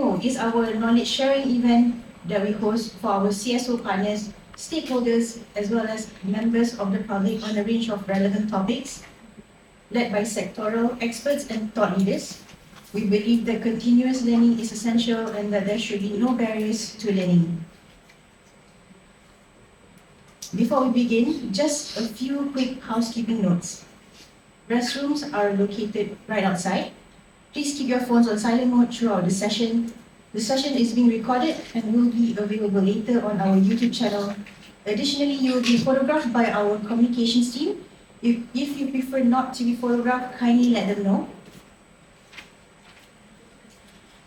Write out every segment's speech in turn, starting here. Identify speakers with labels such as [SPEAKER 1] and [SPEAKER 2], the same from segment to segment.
[SPEAKER 1] ILMU is our knowledge sharing event that we host for our CSO partners, stakeholders, as well as members of the public on a range of relevant topics, led by sectoral experts and thought leaders. We believe that continuous learning is essential and that there should be no barriers to learning. Before we begin, just a few quick housekeeping notes. Restrooms are located right outside. Please keep your phones on silent mode throughout the session. The session is being recorded and will be available later on our YouTube channel. Additionally, you will be photographed by our communications team. If you prefer not to be photographed, kindly let them know.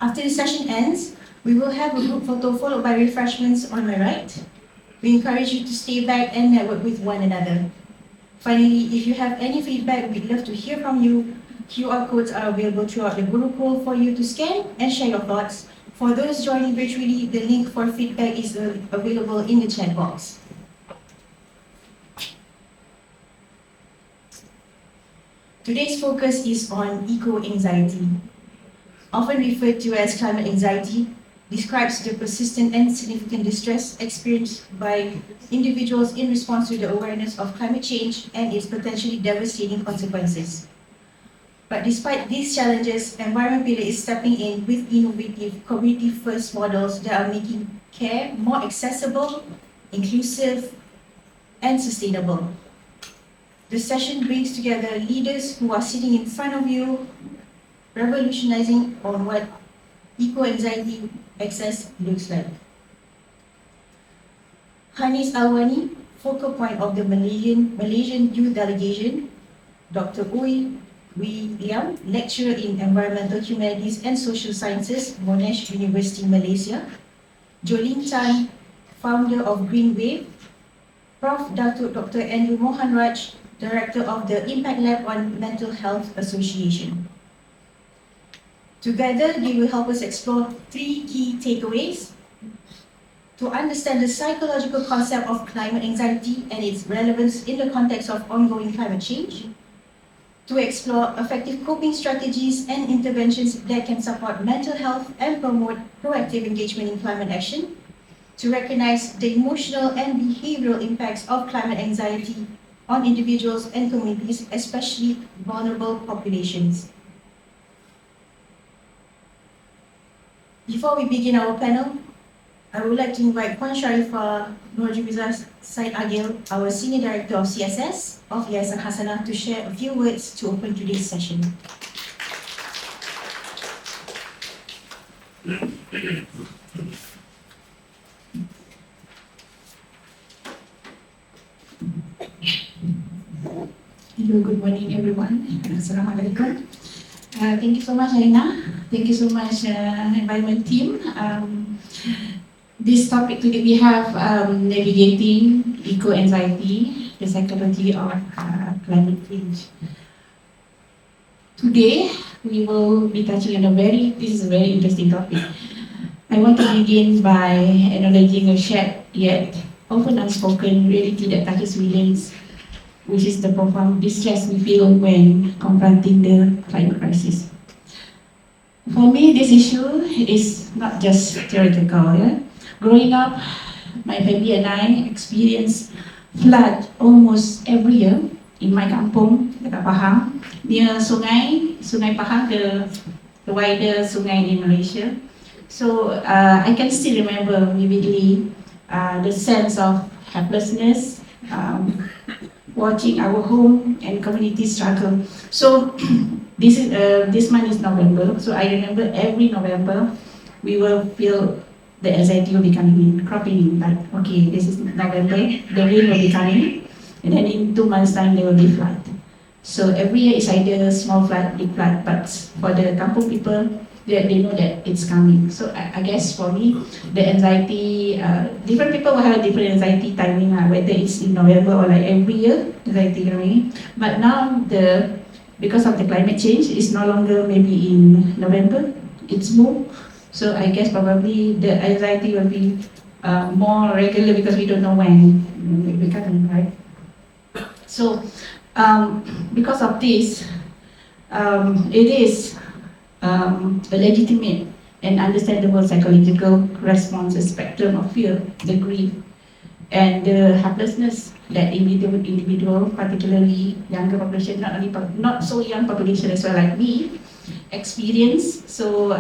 [SPEAKER 1] After the session ends, we will have a group photo followed by refreshments on my right. We encourage you to stay back and network with one another. Finally, if you have any feedback, we'd love to hear from you. QR codes are available throughout the Gurukul for you to scan and share your thoughts. For those joining virtually, the link for feedback is available in the chat box. Today's focus is on eco-anxiety. Often referred to as climate anxiety, describes the persistent and significant distress experienced by individuals in response to the awareness of climate change and its potentially devastating consequences. But despite these challenges, Environment Pillar is stepping in with innovative community-first models that are making care more accessible, inclusive, and sustainable. The session brings together leaders who are sitting in front of you, revolutionizing on what eco-anxiety access looks like. Hanis Alwani, focal point of the Malaysian Youth Delegation, Dr. Uy Wee Liam, lecturer in Environmental Humanities and Social Sciences, Monash University, Malaysia, Jolene Chan, founder of Green Wave, Prof. Dr. Andrew Mohan Raj, director of the Impact Lab on Mental Health Association. Together, they will help us explore three key takeaways: to understand the psychological concept of climate anxiety and its relevance in the context of ongoing climate change, to explore effective coping strategies and interventions that can support mental health and promote proactive engagement in climate action, to recognize the emotional and behavioral impacts of climate anxiety on individuals and communities, especially vulnerable populations. Before we begin our panel, I would like to invite Puan Sharifah Nurjubiza Said Agil, our Senior Director of CSS of Yayasan Hasanah, to share a few words to open today's session.
[SPEAKER 2] Hello, good morning everyone. Assalamualaikum. Thank you so much, Aina. Thank you so much, environment team. This topic today we have navigating eco-anxiety, the psychology of climate change. Today we will be touching on this is a very interesting topic. I want to begin by acknowledging a shared yet often unspoken reality that touches millions, which is the profound distress we feel when confronting the climate crisis. For me, this issue is not just theoretical. Yeah? Growing up, my family and I experience flood almost every year in my kampung, dekat Pahang, near Sungai Pahang, the wider sungai in Malaysia. So I can still remember vividly the sense of helplessness, watching our home and community struggle. So this month is November, so I remember every November we will feel the anxiety will be cropping in, like, okay, this is November, the rain will be coming, and then in 2 months' time there will be flood. So every year is either small flood, big flood, but for the kampung people, they know that it's coming. So I guess for me, the anxiety, different people will have a different anxiety timing, whether it's in November or like every year, anxiety coming. But now, because of the climate change, it's no longer maybe in November, it's more. So I guess probably the anxiety will be more regular because we don't know when it will be coming, right? So because of this, it is a legitimate an understandable psychological response, a spectrum of fear, the grief, and the helplessness that individual, particularly younger population, not so young population as well like me, experience. So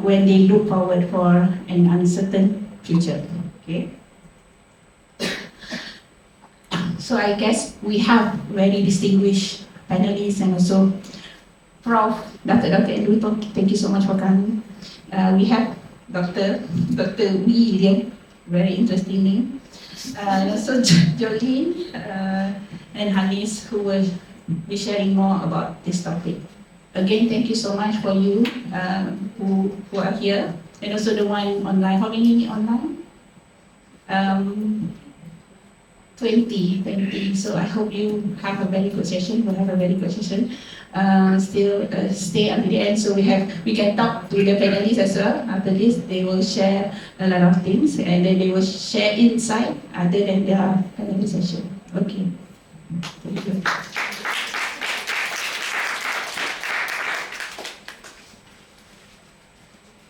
[SPEAKER 2] when they look forward for an uncertain future. Okay. So I guess we have very distinguished panelists and also Prof. Dr. Andrew, thank you so much for coming. We have Dr. William, very interesting name. Also Jolene and Hanis, who will be sharing more about this topic. Again, thank you so much for you who are here, and also the one online. How many online? 20. So I hope you have a very good session. We'll have a very good session. Still stay until the end, so we can talk to the panelists as well. After this, they will share a lot of things, and then they will share insight other than their panel session. Okay. Thank you.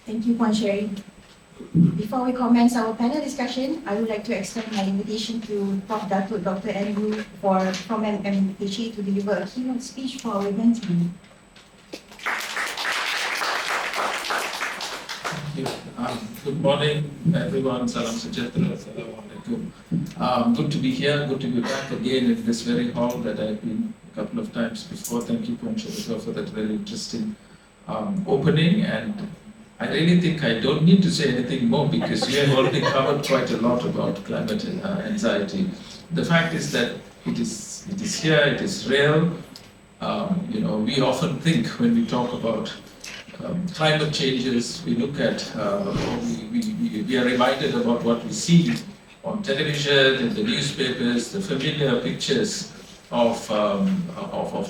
[SPEAKER 1] Thank you, Puan Sherry. Before we commence our panel discussion, I would like to extend my invitation to Prof. Dr. Andrew from MHA to deliver a keynote speech for our event team.
[SPEAKER 3] Thank you. Good morning, everyone. Salam sejahtera. Assalamualaikum. Good to be here. Good to be back again in this very hall that I've been a couple of times before. Thank you, Puan Sherry, for that very interesting opening. And I really think I don't need to say anything more because we have already covered quite a lot about climate anxiety. The fact is that it is here, it is real. We often think when we talk about climate changes, we look at, we are reminded about what we see on television, in the newspapers, the familiar pictures of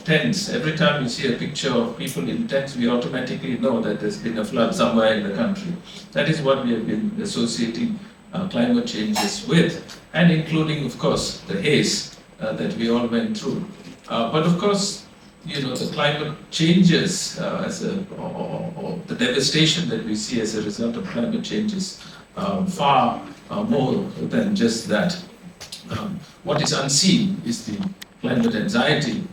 [SPEAKER 3] tents. Every time we see a picture of people in tents, we automatically know that there's been a flood somewhere in the country. That is what we have been associating climate changes with, and including, of course, the haze that we all went through. But of course, the climate changes or the devastation that we see as a result of climate changes far more than just that. What is unseen is the climate anxiety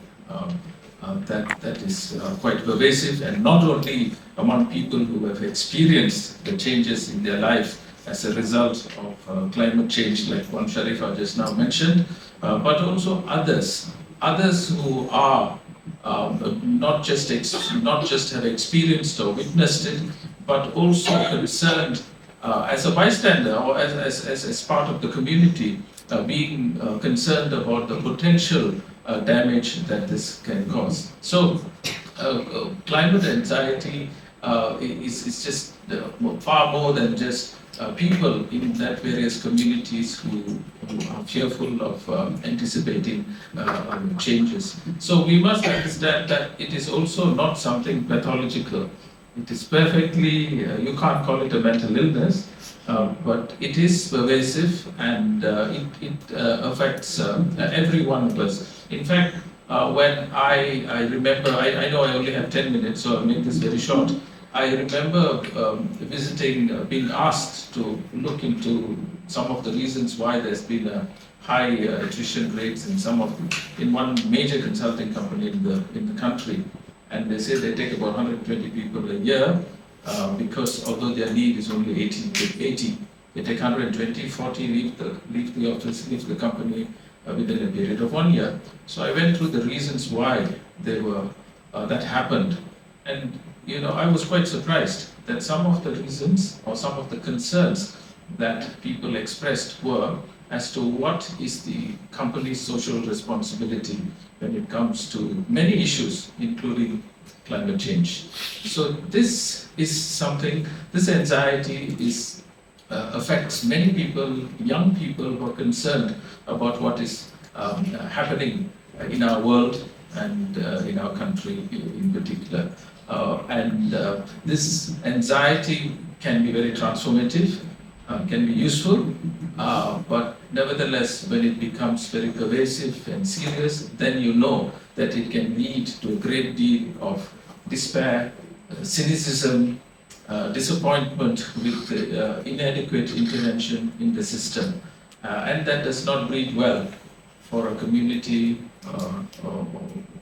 [SPEAKER 3] that is quite pervasive, and not only among people who have experienced the changes in their life as a result of climate change, like Puan Sharifa just now mentioned, but also others who are not just have experienced or witnessed it, but also concerned as a bystander or as part of the community, being concerned about the potential damage that this can cause. So, climate anxiety is just far more than just people in that various communities who are fearful of anticipating changes. So we must understand that it is also not something pathological. It is perfectly, you can't call it a mental illness, but it is pervasive, and it affects every one of us. In fact, when I remember, I know I only have 10 minutes, so I'll make this very short. I remember being asked to look into some of the reasons why there's been a high attrition rates in one major consulting company in the country. And they say they take about 120 people a year because although their need is only 80, they take 120, 40, leave the office, leave the company within a period of 1 year. So I went through the reasons why that happened. And I was quite surprised that some of the reasons or some of the concerns that people expressed were as to what is the company's social responsibility when it comes to many issues, including climate change. So this anxiety affects many people, young people who are concerned about what is happening in our world and in our country in particular. This anxiety can be very transformative, can be useful, but nevertheless, when it becomes very pervasive and serious, then you know that it can lead to a great deal of despair, cynicism, disappointment with the inadequate intervention in the system. And that does not breed well for a community or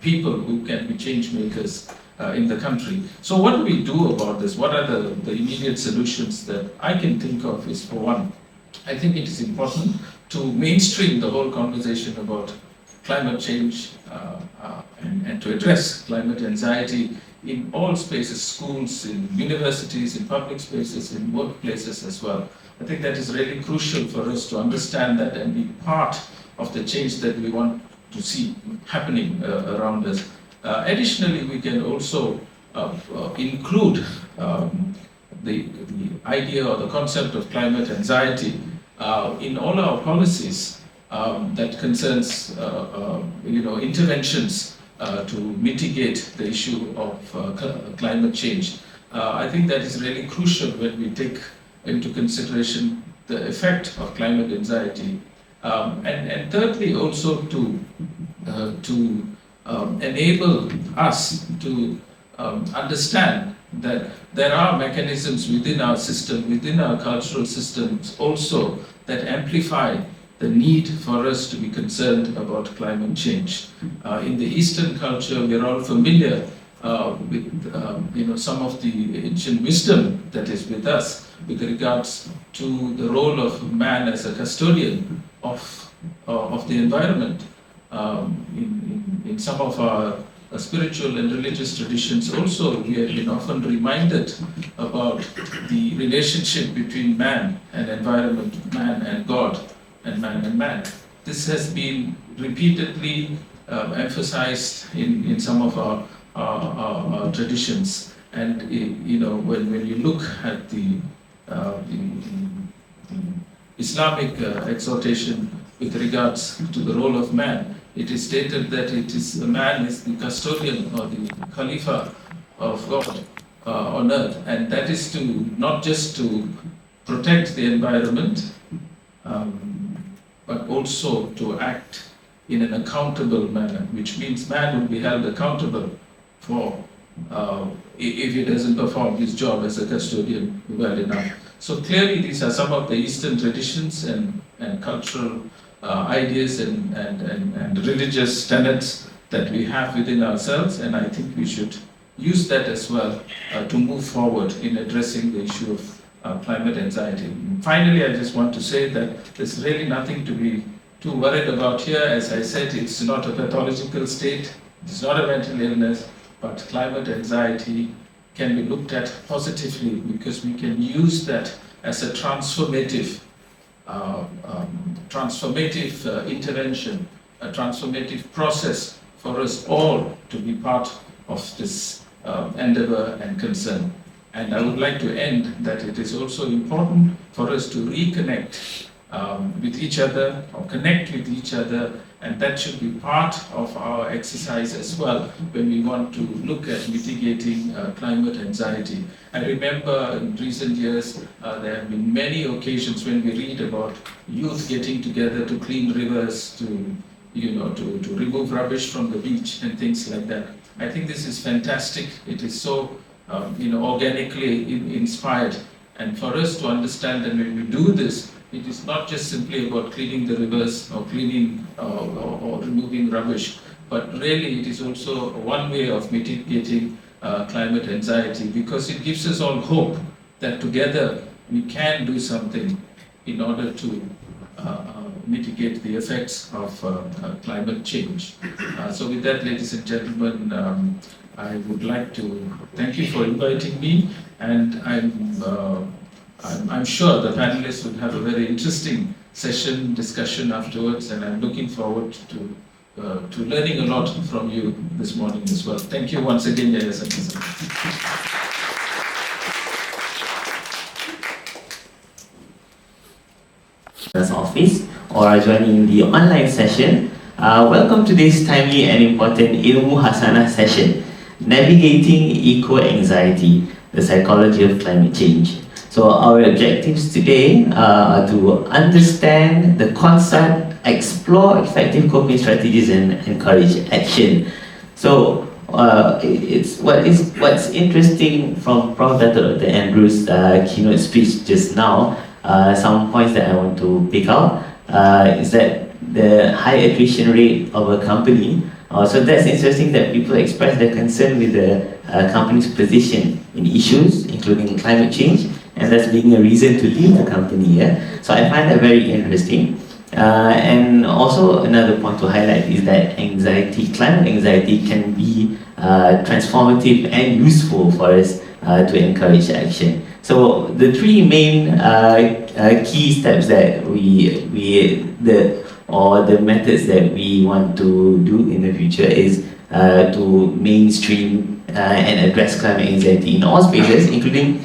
[SPEAKER 3] people who can be change makers in the country. So what do we do about this? What are the immediate solutions that I can think of is, for one, I think it is important to mainstream the whole conversation about climate change and to address climate anxiety in all spaces, schools, in universities, in public spaces, in workplaces as well. I think that is really crucial for us to understand that and be part of the change that we want to see happening around us. Additionally, we can also include the idea or the concept of climate anxiety in all our policies that concerns interventions to mitigate the issue of climate change. I think that is really crucial when we take into consideration the effect of climate anxiety. And thirdly, also to enable us to understand that there are mechanisms within our system, within our cultural systems also, that amplify the need for us to be concerned about climate change. In the Eastern culture, we are all familiar with some of the ancient wisdom that is with us with regards to the role of man as a custodian of the environment. In some of our spiritual and religious traditions also, we have been often reminded about the relationship between man and environment, man and God, and man and man. This has been repeatedly emphasized in some of our traditions. And when you look at the Islamic exhortation with regards to the role of man, it is stated that man is the custodian or the Khalifa of God on earth, and that is to not just to protect the environment, but also to act in an accountable manner, which means man will be held accountable for if he doesn't perform his job as a custodian well enough. So clearly these are some of the Eastern traditions and cultural ideas and religious tenets that we have within ourselves, and I think we should use that as well to move forward in addressing the issue of climate anxiety. And finally, I just want to say that there's really nothing to be too worried about here. As I said, it's not a pathological state, it's not a mental illness, but climate anxiety can be looked at positively because we can use that as a transformative intervention, a transformative process for us all to be part of this endeavor and concern. And I would like to end that it is also important for us to reconnect with each other or connect with each other, and that should be part of our exercise as well when we want to look at mitigating climate anxiety. I remember in recent years there have been many occasions when we read about youth getting together to clean rivers, to remove rubbish from the beach and things like that. I think this is fantastic. It is so organically inspired, and for us to understand that when we do this, it is not just simply about cleaning the rivers or cleaning or removing rubbish, but really it is also one way of mitigating climate anxiety, because it gives us all hope that together we can do something in order to mitigate the effects of climate change. So with that, ladies and gentlemen, I would like to thank you for inviting me, and I'm sure the panelists will have a very interesting discussion afterwards, and I'm looking forward to learning a lot from you this morning as well. Thank you once again, Hasanah.
[SPEAKER 4] Office or are joining the online session, welcome to this timely and important ILMU Hasanah session, Navigating Eco-Anxiety, the Psychology of Climate Change. So our objectives today are to understand the concept, explore effective coping strategies, and encourage action. So what's interesting from Prof. Dr. Andrew's keynote speech just now. Some points that I want to pick out is that the high attrition rate of a company. So that's interesting that people express their concern with the company's position in issues, including climate change, and that's being a reason to leave the company. Yeah? So I find that very interesting. And also another point to highlight is that climate anxiety can be transformative and useful for us to encourage action. So the three main key steps that the methods that we want to do in the future is to mainstream and address climate anxiety in all spaces, including,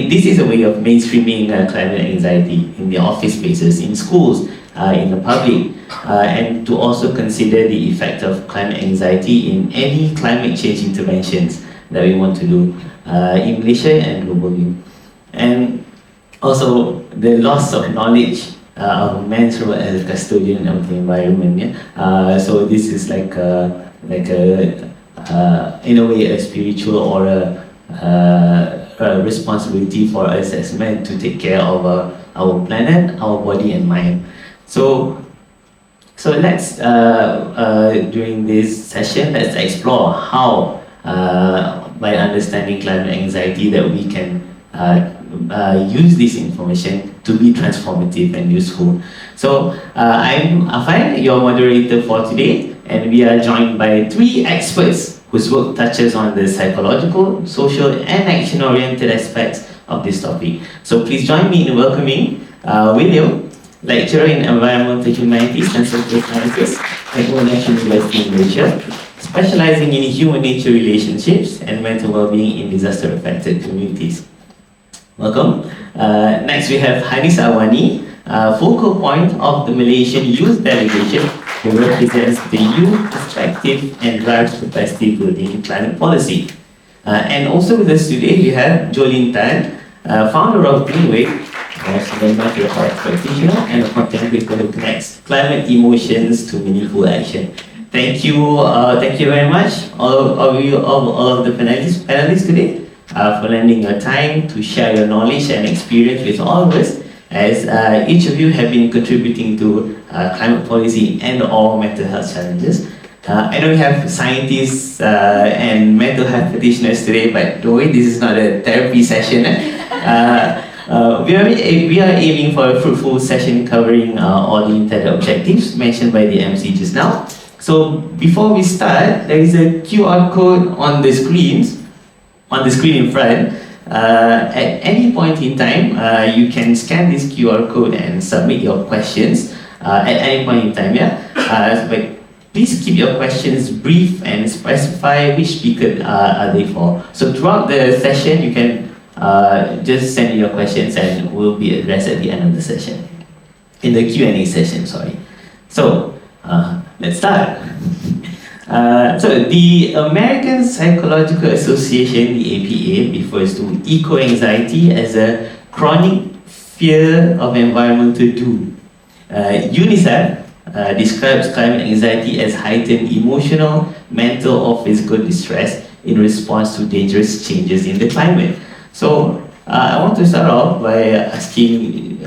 [SPEAKER 4] this is a way of mainstreaming climate anxiety in the office spaces, in schools, in the public, and to also consider the effect of climate anxiety in any climate change interventions that we want to do in Malaysia and globally. And also the loss of knowledge of man's role as a custodian of the environment. Yeah? So this is like a in a way a spiritual or a responsibility for us as men to take care of our planet, our body and mind. So let's during this session, let's explore how by understanding climate anxiety that we can use this information to be transformative and useful. So I'm Afan, your moderator for today, and we are joined by three experts whose work touches on the psychological, social and action-oriented aspects of this topic. So please join me in welcoming William, lecturer in environmental humanities and social sciences at National University in Malaysia, specializing in human-nature relationships and mental well-being in disaster-affected communities. Welcome. Next we have Hanis Awani, focal point of the Malaysian Youth Delegation, who represents the youth perspective and drives capacity building in climate policy. And also with us today we have Jolene Tan, founder of Greenway, a mental health practitioner and a content creator who connects climate emotions to meaningful action. Thank you very much, all of the panelists today, for lending your time to share your knowledge and experience with all of us, as each of you have been contributing to climate policy and all mental health challenges. I know we have scientists and mental health practitioners today, but don't worry, this is not a therapy session. We are aiming for a fruitful session covering all the intended objectives mentioned by the MC just now. So before we start, there is a QR code on the screen in front. At any point in time, you can scan this QR code and submit your questions at any point in time. But please keep your questions brief and specify which speaker are they for. So throughout the session, you can just send your questions and will be addressed at the end of the session, in the Q&A session, sorry. So let's start. So the American Psychological Association, the APA, refers to eco-anxiety as a chronic fear of environmental doom. UNICEF describes climate anxiety as heightened emotional, mental or physical distress in response to dangerous changes in the climate. So I want to start off by asking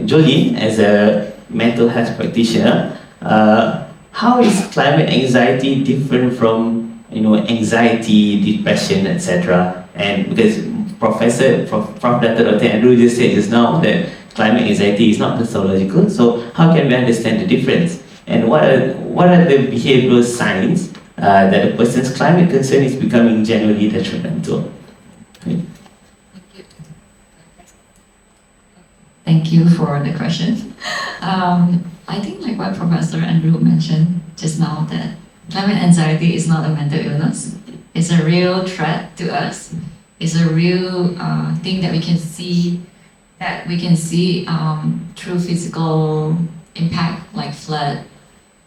[SPEAKER 4] Jolene, as a mental health practitioner, how is climate anxiety different from anxiety, depression, etc.? And because Prof. Dr. Andrew just said just now that climate anxiety is not pathological, so how can we understand the difference? And what are the behavioral signs that a person's climate concern is becoming generally detrimental?
[SPEAKER 5] Thank you for the question. I think like what Professor Andrew mentioned just now, that climate anxiety is not a mental illness. It's a real threat to us. It's a real thing that we can see through physical impact like flood,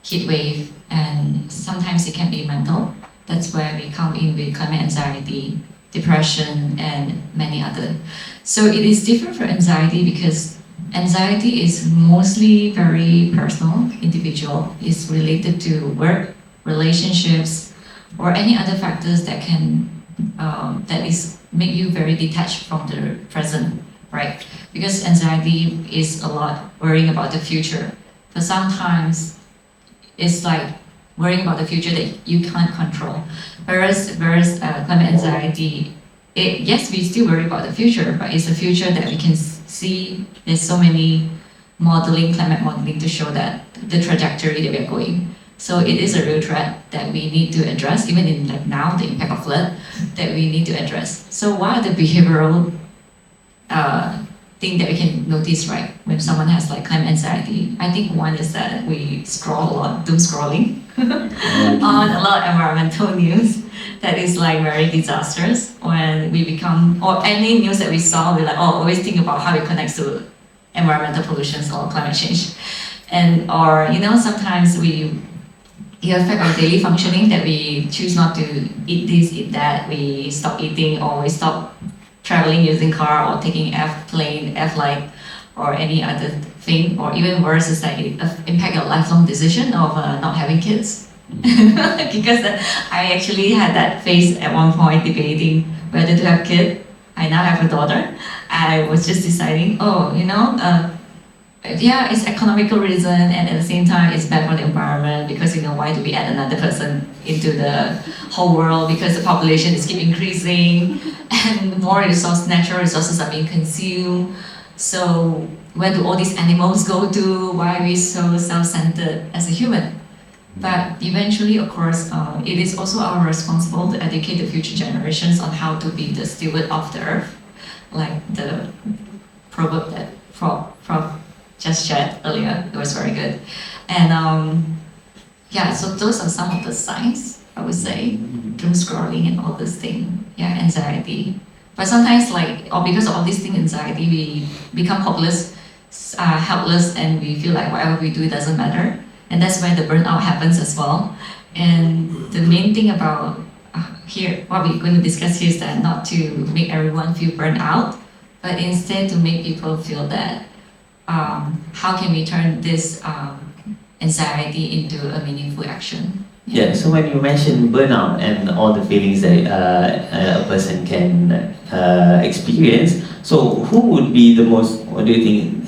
[SPEAKER 5] heat wave, and sometimes it can be mental. That's where we come in with climate anxiety, depression, and many other. So it is different from anxiety because anxiety is mostly very personal, individual. It's related to work, relationships, or any other factors that can that is make you very detached from the present, right? Because anxiety is a lot worrying about the future, but sometimes it's like worrying about the future that you can't control. Whereas climate anxiety, yes, we still worry about the future, but it's a future that we can see. There's so many climate modeling to show that the trajectory that we are going. So it is a real threat that we need to address, even in like now, the impact of flood, that we need to address. So what are the behavioral thing that we can notice, right, when someone has like climate anxiety? I think one is that we scroll a lot, doom scrolling, on a lot of environmental news that is like very disastrous. When we become, or any news that we saw, we like, always think about how it connects to environmental pollutions or climate change. And, or, sometimes it affects our daily functioning, that we choose not to eat this, eat that, we stop eating, or we stop traveling using car, or taking plane, flight, or any other thing. Or even worse is that it impact your lifelong decision of not having kids. Because I actually had that phase at one point debating whether to have kids. I now have a daughter. I was just deciding, yeah, it's economical reason, and at the same time, it's bad for the environment, because why do we add another person into the whole world? Because the population is keep increasing, and more natural resources are being consumed. So where do all these animals go to? Why are we so self-centered as a human? But eventually, of course, it is also our responsibility to educate the future generations on how to be the steward of the earth, like the proverb that Prof just shared earlier. It was very good. And yeah, so those are some of the signs, I would say. Doom scrolling and all this thing. Yeah, anxiety. But sometimes, or because of all these things, anxiety, we become hopeless, helpless, and we feel like whatever we do doesn't matter. And that's when the burnout happens as well. And the main thing about here, what we're going to discuss here, is that not to make everyone feel burnt out, but instead to make people feel that how can we turn this anxiety into a meaningful action?
[SPEAKER 4] Yeah, so when you mention burnout and all the feelings that a person can experience, so who would be the most, what do you think,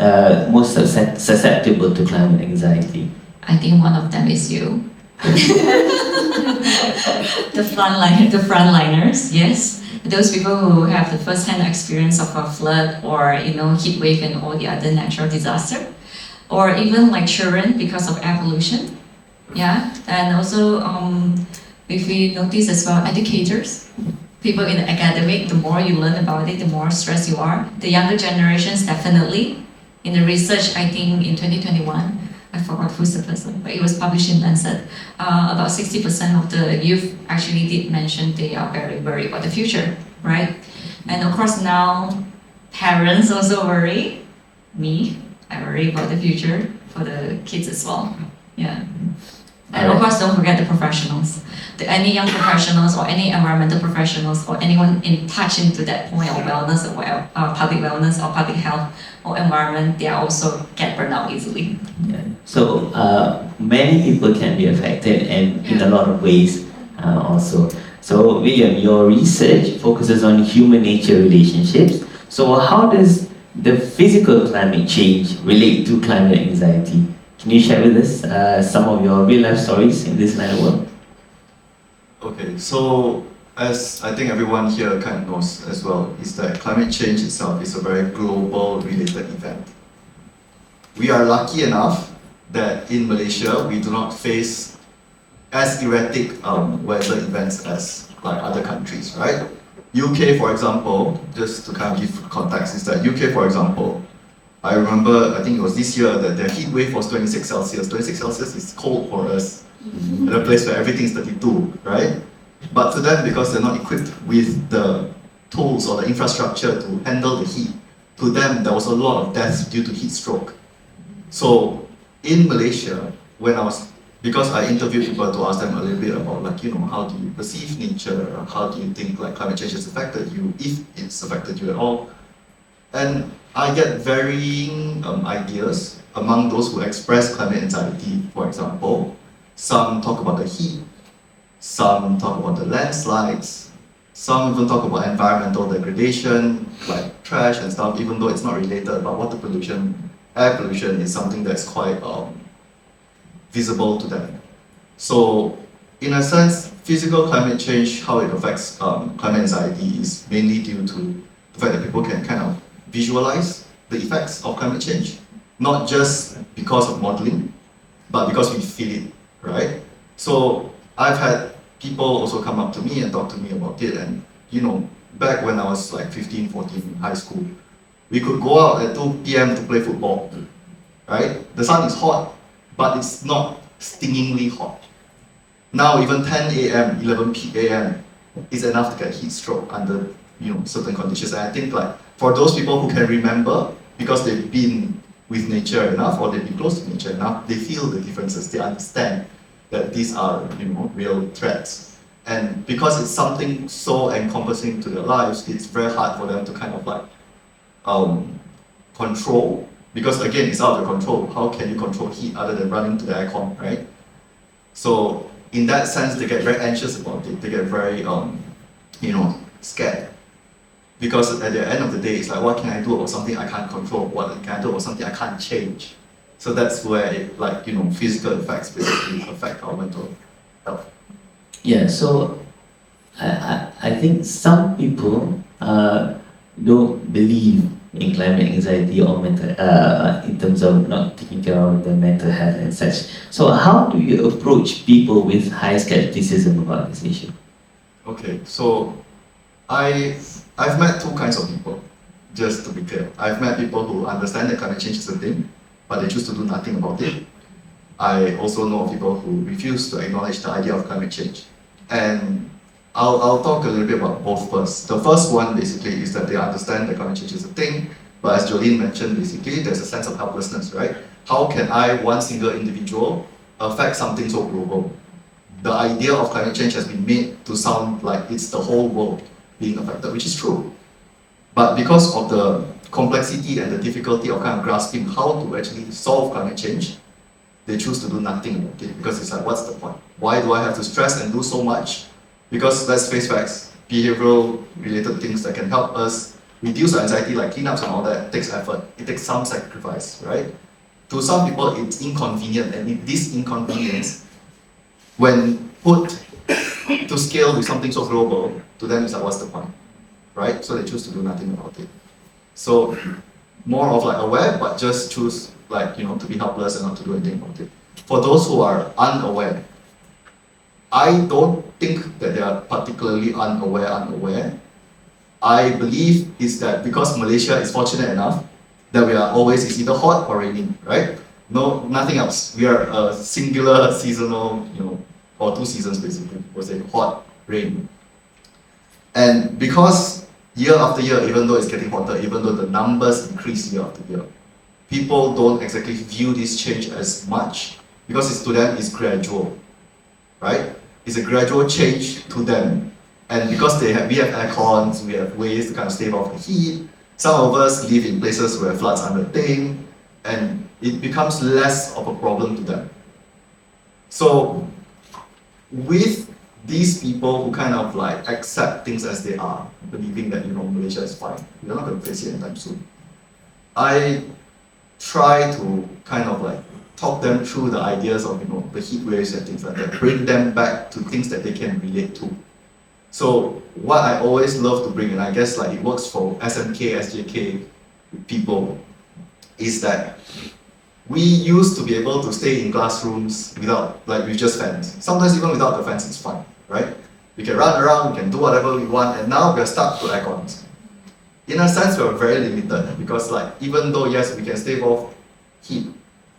[SPEAKER 4] most susceptible to climate anxiety?
[SPEAKER 5] I think one of them is you. The frontliners, yes. Those people who have the first-hand experience of a flood, or heat wave and all the other natural disaster, or even like children because of air pollution. Yeah, and also if we notice as well, educators, people in the academic, the more you learn about it, the more stressed you are. The younger generations, definitely. In the research, I think in 2021, I forgot who's the person, but it was published in Lancet. About 60% of the youth actually did mention they are very worried about the future, right? And of course now, parents also worry. Me, I worry about the future for the kids as well. Yeah. And of course, don't forget the professionals. Any young professionals or any environmental professionals or anyone in touch into that point of wellness or public wellness or public health or environment, they also get burned out easily.
[SPEAKER 4] Yeah. So many people can be affected, and in a lot of ways also. So William, your research focuses on human-nature relationships. So how does the physical climate change relate to climate anxiety? Can you share with us some of your real-life stories in this line of work?
[SPEAKER 6] Okay, so as I think everyone here kind of knows as well, is that climate change itself is a very global related event. We are lucky enough that in Malaysia, we do not face as erratic weather events as like other countries, right? UK, for example, just to kind of give context, is that UK, for example, I remember, I think it was this year, that the heat wave was 26 Celsius. 26 Celsius is cold for us, in a place where everything is 32, right? But to them, because they're not equipped with the tools or the infrastructure to handle the heat, to them, there was a lot of deaths due to heat stroke. So in Malaysia, because I interviewed people to ask them a little bit about how do you perceive nature, or how do you think like climate change has affected you, if it's affected you at all. And I get varying ideas among those who express climate anxiety. For example, some talk about the heat, Some talk about the landslides. Some even talk about environmental degradation, like trash and stuff, even though it's not related. But water pollution, air pollution is something that's quite visible to them. So, in a sense, physical climate change, how it affects climate anxiety is mainly due to the fact that people can kind of visualize the effects of climate change, not just because of modeling, but because we feel it, right? So I've had people also come up to me and talk to me about it, and back when I was like 15, 14 in high school, we could go out at 2 p.m. to play football, right? The sun is hot, but it's not stingingly hot. Now even 10 a.m., 11 a.m. is enough to get heat stroke under certain conditions. And I think like for those people who can remember, because they've been with nature enough or they've been close to nature enough, they feel the differences. They understand that these are real threats. And because it's something so encompassing to their lives, it's very hard for them to kind of like control, because again, it's out of their control. How can you control heat other than running to the aircon, right? So in that sense, they get very anxious about it. They get very, scared. Because at the end of the day, it's like, what can I do about something I can't control? What can I do about something I can't change? So that's where it, physical effects basically affect our mental health.
[SPEAKER 4] Yeah, so I think some people don't believe in climate anxiety or mental, in terms of not taking care of their mental health and such. So how do you approach people with high skepticism about this issue?
[SPEAKER 6] Okay, so I've met two kinds of people, just to be clear. I've met people who understand that climate change is a thing, but they choose to do nothing about it. I also know people who refuse to acknowledge the idea of climate change. And I'll talk a little bit about both first. The first one basically is that they understand that climate change is a thing, but as Jolene mentioned, basically there's a sense of helplessness, right? How can I, one single individual, affect something so global? The idea of climate change has been made to sound like it's the whole world being affected, which is true. But because of the complexity and the difficulty of kind of grasping how to actually solve climate change, they choose to do nothing about it, because it's like, what's the point? Why do I have to stress and do so much? Because let's face facts, behavioral related things that can help us reduce our anxiety, like cleanups and all that, takes effort. It takes some sacrifice, right? To some people, it's inconvenient, and this inconvenience, when put to scale with something so global, to them it's like, what's the point, right? So they choose to do nothing about it. So more of like aware, but just choose to be helpless and not to do anything about it. For those who are unaware, I don't think that they are particularly unaware. I believe is that because Malaysia is fortunate enough that we are always, it's either hot or raining, right? No, nothing else. We are a singular seasonal, or two seasons basically, we'll say hot, rain. And because year after year, even though it's getting hotter, even though the numbers increase year after year, people don't exactly view this change as much, because to them it's gradual, right? It's a gradual change to them. And because we have aircons, we have ways to kind of stave off the heat. Some of us live in places where floods are a thing, and it becomes less of a problem to them. So with these people who kind of accept things as they are, believing that Malaysia is fine, we're not going to face it anytime soon, I try to kind of talk them through the ideas of the heat waves and things like that, bring them back to things that they can relate to. So what I always love to bring, and I guess it works for SMK, SJK people, is that we used to be able to stay in classrooms without, with just fans. Sometimes even without the fans, it's fine, right? We can run around, we can do whatever we want, and now we're stuck to aircons. In a sense, we're very limited, because even though, yes, we can stave off heat,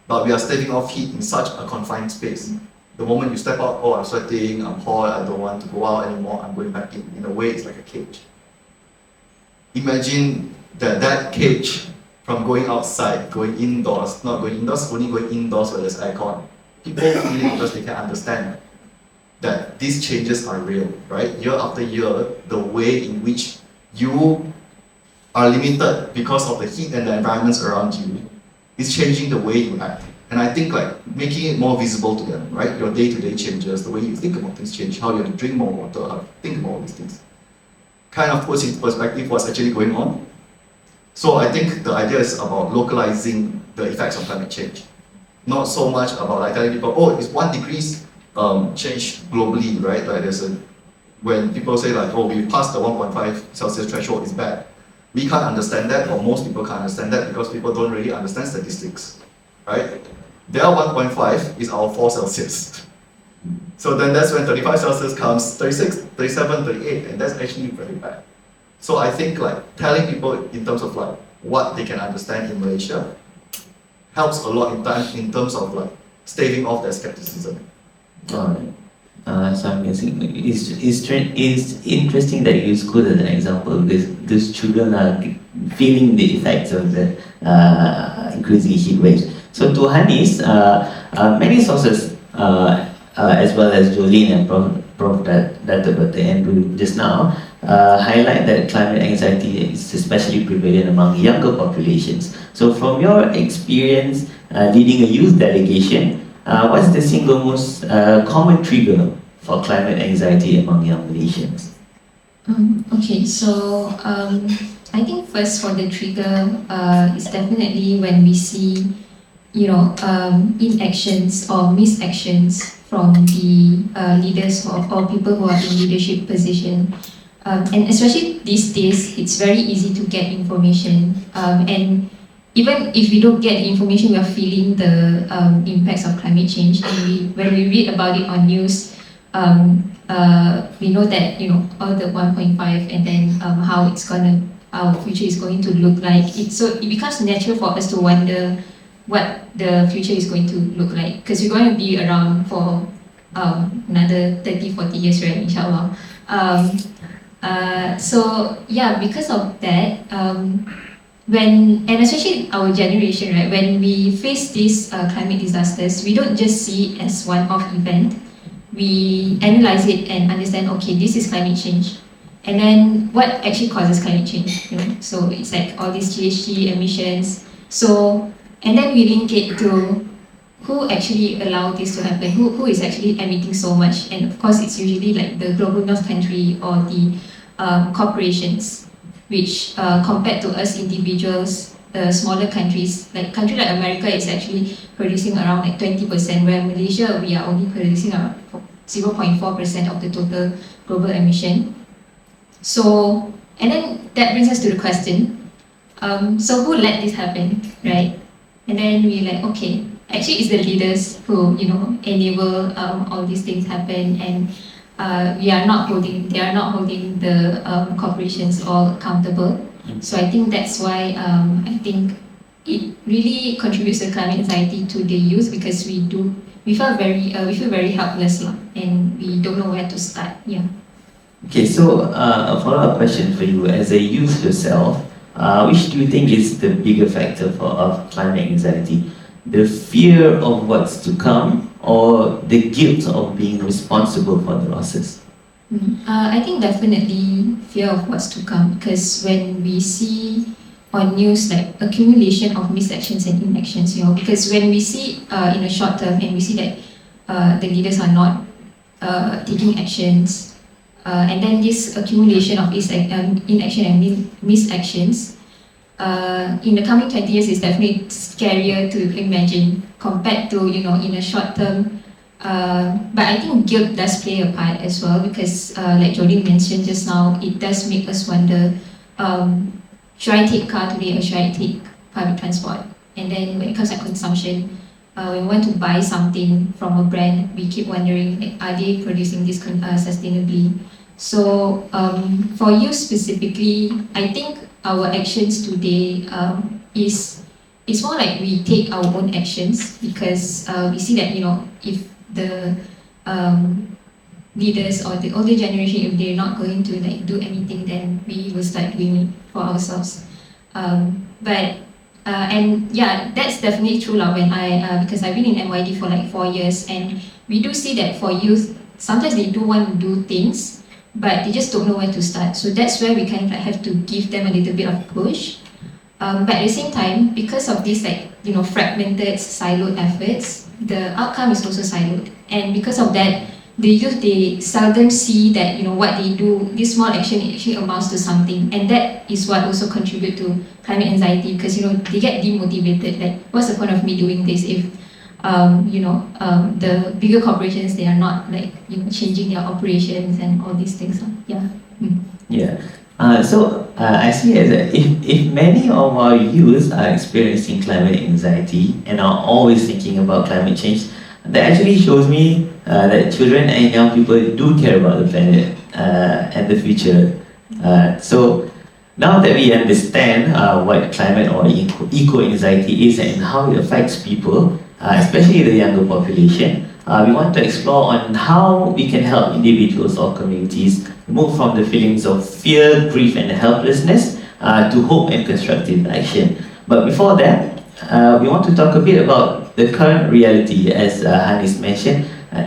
[SPEAKER 6] but we are staving off heat in such a confined space. The moment you step out, oh, I'm sweating, I'm hot, I don't want to go out anymore, I'm going back in. In a way, it's like a cage. Imagine that cage, from going outside, going indoors, not going indoors, only going indoors where there's aircon. People feel it because they can understand that these changes are real, right? Year after year, the way in which you are limited because of the heat and the environments around you is changing the way you act. And I think like making it more visible to them, right? Your day-to-day changes, the way you think about things change, how you have to drink more water, how to think about all these things. Kind of puts into perspective what's actually going on. So I think the idea is about localizing the effects of climate change. Not so much about like telling people, oh, it's 1 degree change globally, right? Like when people say like, oh, we passed the 1.5 Celsius threshold, it's bad. We can't understand that, or most people can't understand that because people don't really understand statistics, right? Their 1.5 is our 4 Celsius. So then that's when 35 Celsius comes, 36, 37, 38, and that's actually very bad. So I think like telling people in terms of like what they can understand in Malaysia helps a lot in terms of like staving off their skepticism.
[SPEAKER 4] Alright. So I'm guessing it's interesting that you use school as an example because those children are feeling the effects of the increasing heat waves. So to Hanis, many sources, as well as Jolene and Prof. Dr. Andrew just now, highlight that climate anxiety is especially prevalent among younger populations. So from your experience leading a youth delegation, what's the single most common trigger for climate anxiety among young Malaysians?
[SPEAKER 7] Okay, so I think first for the trigger is definitely when we see, inactions or misactions from the leaders or people who are in leadership position. And especially these days, it's very easy to get information. And even if we don't get information, we are feeling the impacts of climate change. And when we read about it on news, we know that all the 1.5 and then how our future is going to look like. So it becomes natural for us to wonder what the future is going to look like, because we're going to be around for another 30-40 years, right, inshallah. So yeah, because of that, and especially our generation, right, when we face these climate disasters, we don't just see it as one-off event. We analyze it and understand, okay, this is climate change. And then what actually causes climate change? So it's like all these GHG emissions. So, and then we link it to who actually allowed this to happen, who is actually emitting so much. And of course, it's usually like the global north country or the corporations, which compared to us individuals, the smaller countries, like country like America is actually producing around like 20%, where Malaysia, we are only producing around 0.4% of the total global emission. So, and then that brings us to the question, so who let this happen, right? And then we're like, okay, actually it's the leaders who, enable all these things happen, and they are not holding the corporations all accountable. So I think that's why I think it really contributes to climate anxiety to the youth, because we feel very helpless and we don't know where to start. Yeah.
[SPEAKER 4] Okay, so a follow-up question for you. As a youth yourself, which do you think is the bigger factor of climate anxiety? The fear of what's to come, or the guilt of being responsible for the losses?
[SPEAKER 7] I think definitely fear of what's to come, because when we see on news like accumulation of misactions and inactions, because when we see in a short term and we see that the leaders are not taking actions, and then this accumulation of inaction and misactions, in the coming 20 years is definitely scarier to imagine compared to, in a short term. But I think guilt does play a part as well, because like Jodie mentioned just now, it does make us wonder, should I take car today or should I take public transport? And then when it comes to consumption, when we want to buy something from a brand, we keep wondering, are they producing this sustainably? So for you specifically, I think our actions today is more like we take our own actions, because we see that if the leaders or the older generation, if they're not going to do anything, then we will start doing it for ourselves. And yeah, that's definitely true when because I've been in MYD for 4 years, and we do see that for youth, sometimes they do want to do things, but they just don't know where to start. So that's where we kind of have to give them a little bit of push. But at the same time, because of these fragmented, siloed efforts, the outcome is also siloed. And because of that, the youth, they seldom see that what they do, this small action actually amounts to something. And that is what also contribute to climate anxiety, because they get demotivated. Like, what's the point of me doing this if the bigger corporations, they are not changing their operations and all these things. Yeah.
[SPEAKER 4] Yeah. I see it as if many of our youth are experiencing climate anxiety and are always thinking about climate change, that actually shows me that children and young people do care about the planet and the future. So now that we understand what climate or eco-anxiety is and how it affects people, especially the younger population, we want to explore on how we can help individuals or communities move from the feelings of fear, grief and helplessness to hope and constructive action. But before that, we want to talk a bit about the current reality, as Hanis mentioned,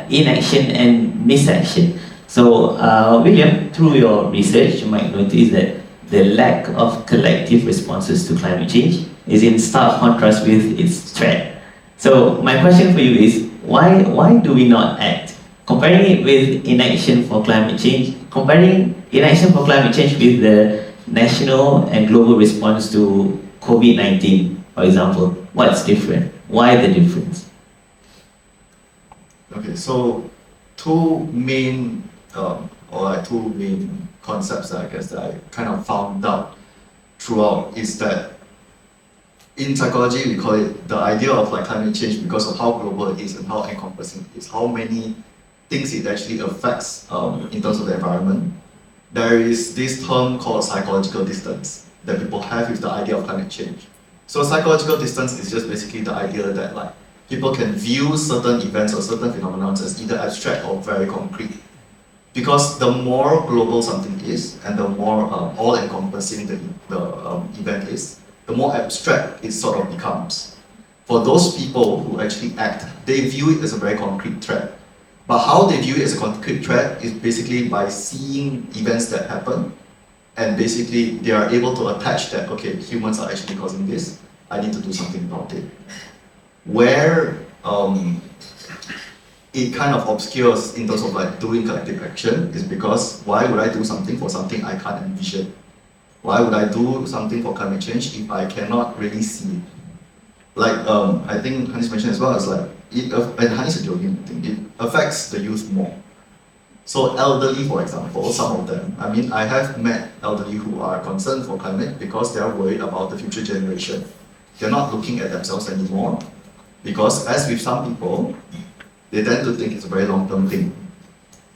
[SPEAKER 4] inaction and misaction. So, William, through your research, you might notice that the lack of collective responses to climate change is in stark contrast with its threat. So, my question for you is, why do we not act? Comparing it with inaction for climate change, comparing inaction for climate change with the national and global response to COVID-19, for example, what's different? Why the difference?
[SPEAKER 6] Okay, so two main concepts that I guess that I kind of found out throughout is that in psychology we call it the idea of climate change because of how global it is and how encompassing it is, how many things it actually affects in terms of the environment. There is this term called psychological distance that people have with the idea of climate change. So psychological distance is just basically the idea that people can view certain events or certain phenomena as either abstract or very concrete. Because the more global something is and the more all-encompassing the event is, the more abstract it sort of becomes. For those people who actually act, they view it as a very concrete threat. But how they view it as a concrete threat is basically by seeing events that happen, and basically they are able to attach that, okay, humans are actually causing this, I need to do something about it. Where it kind of obscures in terms of doing collective action is because why would I do something for something I can't envision? Why would I do something for climate change if I cannot really see it? I think Hanis mentioned as well, and Hanis is joking, I think it affects the youth more. So elderly, for example, some of them, I have met elderly who are concerned for climate because they are worried about the future generation. They're not looking at themselves anymore because as with some people, they tend to think it's a very long-term thing.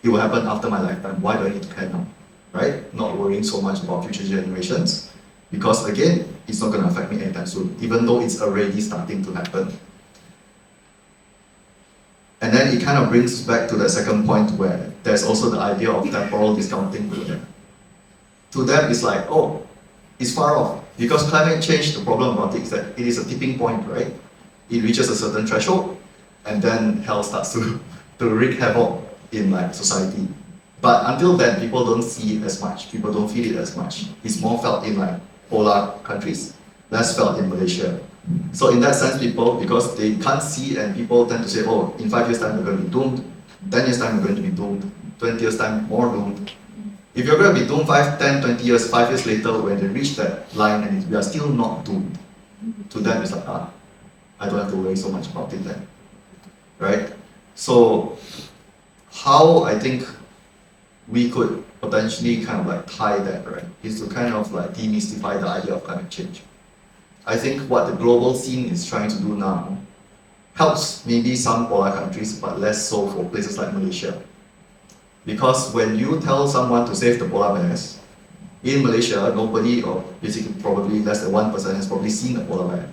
[SPEAKER 6] It will happen after my lifetime, why do I need to care now? Right? Not worrying so much about future generations because again, it's not going to affect me anytime soon, even though it's already starting to happen. And then it kind of brings us back to the second point where there's also the idea of temporal discounting to them. To them, it's oh, it's far off. Because climate change, the problem about it is that it is a tipping point, right? It reaches a certain threshold, and then hell starts to wreak havoc in society. But until then, people don't see it as much. People don't feel it as much. It's more felt in polar countries, less felt in Malaysia. So in that sense, people, because they can't see it and people tend to say, oh, in 5 years' time we're going to be doomed, 10 years' time we're going to be doomed, 20 years' time more doomed. If you're going to be doomed 5, 10, 20 years, 5 years later, when they reach that line and we are still not doomed, to them it's I don't have to worry so much about it then. Right? So how I think we could potentially kind of tie that, right, is to kind of demystify the idea of climate change. I think what the global scene is trying to do now helps maybe some polar countries, but less so for places like Malaysia. Because when you tell someone to save the polar bears, in Malaysia, nobody, or basically probably less than 1% has probably seen a polar bear.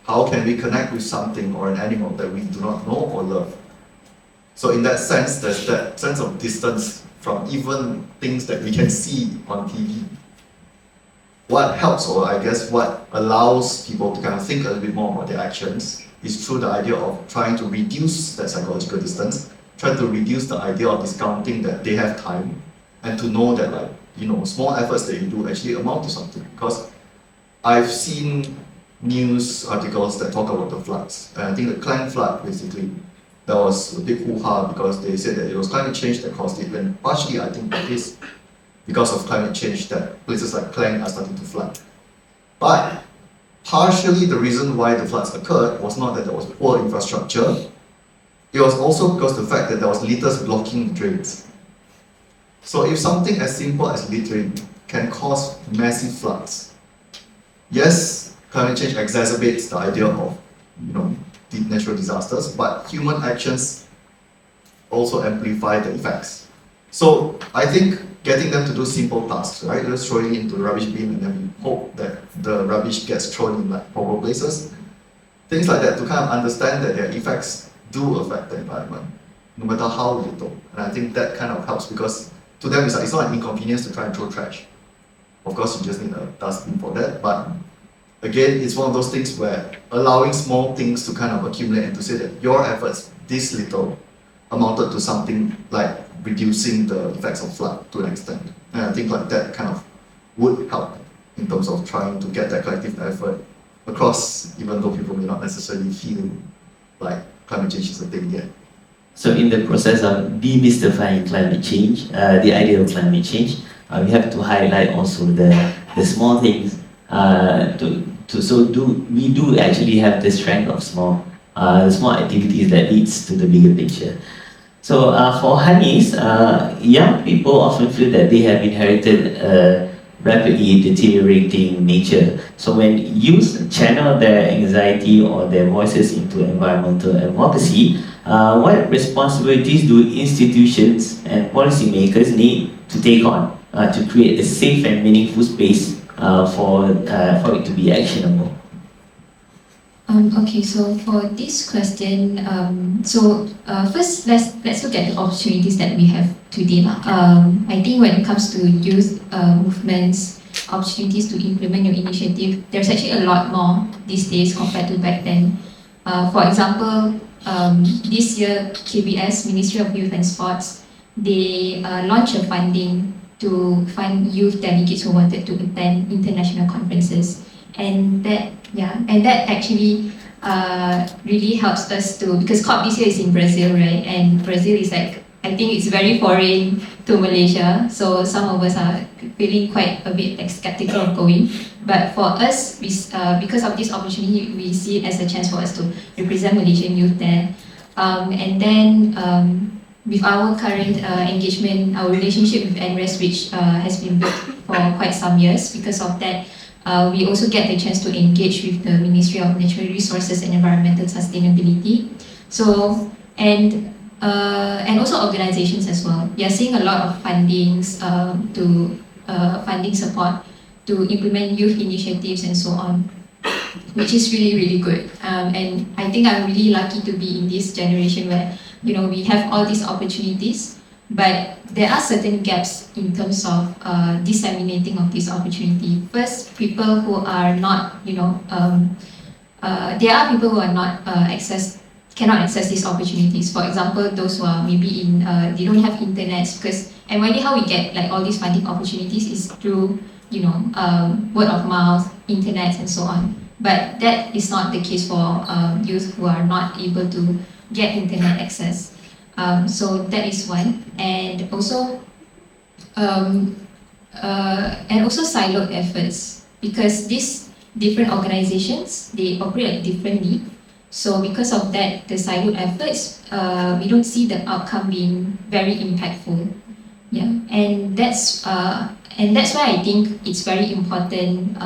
[SPEAKER 6] How can we connect with something or an animal that we do not know or love? So in that sense, there's that sense of distance from even things that we can see on TV. What helps, or I guess what allows people to kind of think a little bit more about their actions, is through the idea of trying to reduce that psychological distance, try to reduce the idea of discounting that they have time, and to know that small efforts that you do actually amount to something. Because I've seen news articles that talk about the floods. And I think the Klang flood, basically, that was a big hoo-ha because they said that it was climate change that caused it. And partially, I think it is because of climate change that places like Klang are starting to flood. But partially, the reason why the floods occurred was not that there was poor infrastructure. It was also because of the fact that there was litters blocking drains. So if something as simple as littering can cause massive floods, yes, climate change exacerbates the idea of, the natural disasters, but human actions also amplify the effects. So I think getting them to do simple tasks, right? Just throwing it into the rubbish bin and then we hope that the rubbish gets thrown in like proper places. Things like that to kind of understand that their effects do affect the environment, no matter how little. And I think that kind of helps because to them it's not an inconvenience to try and throw trash. Of course, you just need a dustbin for that, but again, it's one of those things where allowing small things to kind of accumulate and to say that your efforts, this little, amounted to something like reducing the effects of flood to an extent. And I think like that kind of would help in terms of trying to get that collective effort across, even though people may not necessarily feel like climate change is a thing yet.
[SPEAKER 4] So in the process of demystifying climate change, the idea of climate change, we have to highlight also the small things. We do actually have the strength of small activities that leads to the bigger picture. So for honeys, young people often feel that they have inherited a rapidly deteriorating nature. So when youth channel their anxiety or their voices into environmental advocacy, what responsibilities do institutions and policymakers need to take on to create a safe and meaningful space for it to be actionable?
[SPEAKER 7] Okay, so for this question, first let's look at the opportunities that we have today. I think when it comes to youth movements, opportunities to implement your initiative, there's actually a lot more these days compared to back then. For example, this year KBS, Ministry of Youth and Sports, they launched a funding to fund youth delegates who wanted to attend international conferences. And that actually really helps us to, because COP this year is in Brazil, right? And Brazil is like, I think it's very foreign to Malaysia. So some of us are feeling quite a bit like skeptical of going. But for us, because of this opportunity, we see it as a chance for us to represent Malaysian youth there. And then with our current engagement, our relationship with NRES, which has been built for quite some years, because of that, we also get the chance to engage with the Ministry of Natural Resources and Environmental Sustainability. So, and also organizations as well. We are seeing a lot of fundings funding support to implement youth initiatives and so on, which is really, really good. And I think I'm really lucky to be in this generation where, we have all these opportunities, but there are certain gaps in terms of disseminating of this opportunity. First, people who are not, there are people who are not cannot access these opportunities. For example, those who are maybe they don't have internet, because NYD, how we get like all these funding opportunities is through, word of mouth, internet, and so on. But that is not the case for youth who are not able to get internet access. So that is one, and also siloed efforts, because these different organizations, they operate differently. So because of that, the siloed efforts, we don't see the outcome being very impactful. Yeah, and that's why I think it's very important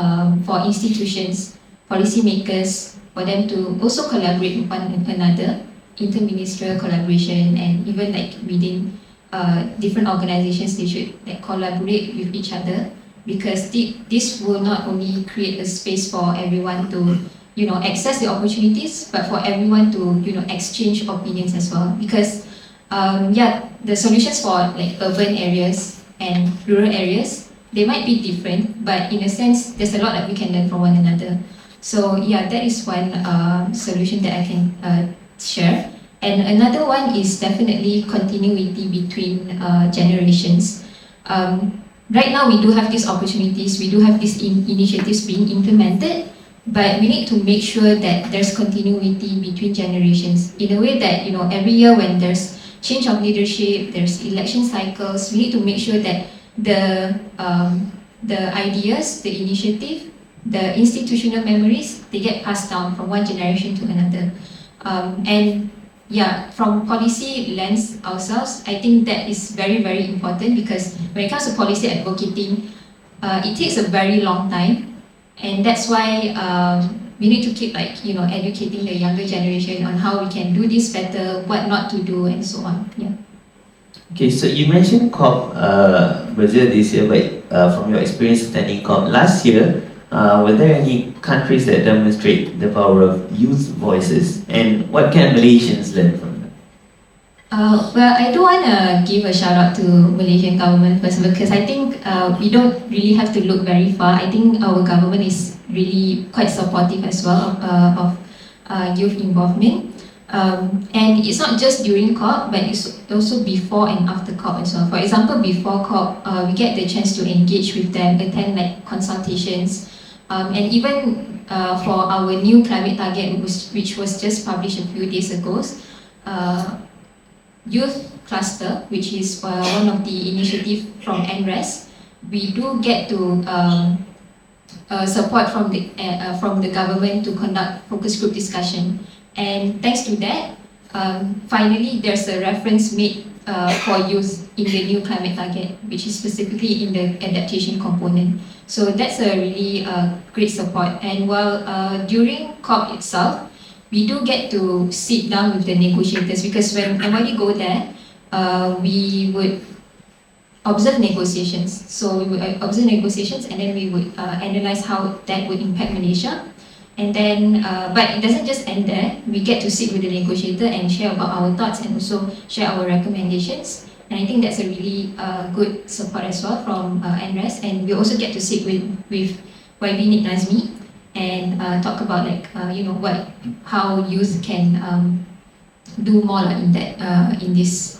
[SPEAKER 7] for institutions, policymakers, for them to also collaborate with one another, interministerial collaboration, and even like within different organizations, they should like collaborate with each other, because this will not only create a space for everyone to access the opportunities, but for everyone to exchange opinions as well. Because the solutions for like urban areas and rural areas, they might be different, but in a sense, there's a lot that we can learn from one another. So that is one solution that I can share. And another one is definitely continuity between generations. right now we do have these opportunities, we do have these initiatives being implemented, but we need to make sure that there's continuity between generations in a way that, every year when there's change of leadership, there's election cycles, we need to make sure that the ideas, the initiative, the institutional memories, they get passed down from one generation to another. And yeah, from policy lens ourselves, I think that is very, very important, because when it comes to policy advocating, it takes a very long time, and that's why we need to keep educating the younger generation on how we can do this better, what not to do, and so on. Yeah.
[SPEAKER 4] Okay, so you mentioned COP Brazil this year, but from your experience attending COP last year, were there any countries that demonstrate the power of youth voices, and what can Malaysians learn from them?
[SPEAKER 7] Well, I do want to give a shout out to Malaysian government first, because I think we don't really have to look very far. I think our government is really quite supportive as well of youth involvement. And it's not just during COP, but it's also before and after COP as well. For example, before COP, we get the chance to engage with them, attend consultations, and even for our new climate target, which was just published a few days ago, youth cluster, which is one of the initiatives from NRES, we do get to support from the government to conduct focus group discussion. And thanks to that, finally there's a reference made for youth in the new climate target, which is specifically in the adaptation component. So that's a really great support. And while during COP itself, we do get to sit down with the negotiators, because when MYD go there, we would observe negotiations. So we would observe negotiations, and then we would analyze how that would impact Malaysia. And then, but it doesn't just end there. We get to sit with the negotiator and share about our thoughts, and also share our recommendations. And I think that's a really good support as well from NRES. And we also get to sit with YB Nik Nazmi and talk about how youth can do more in this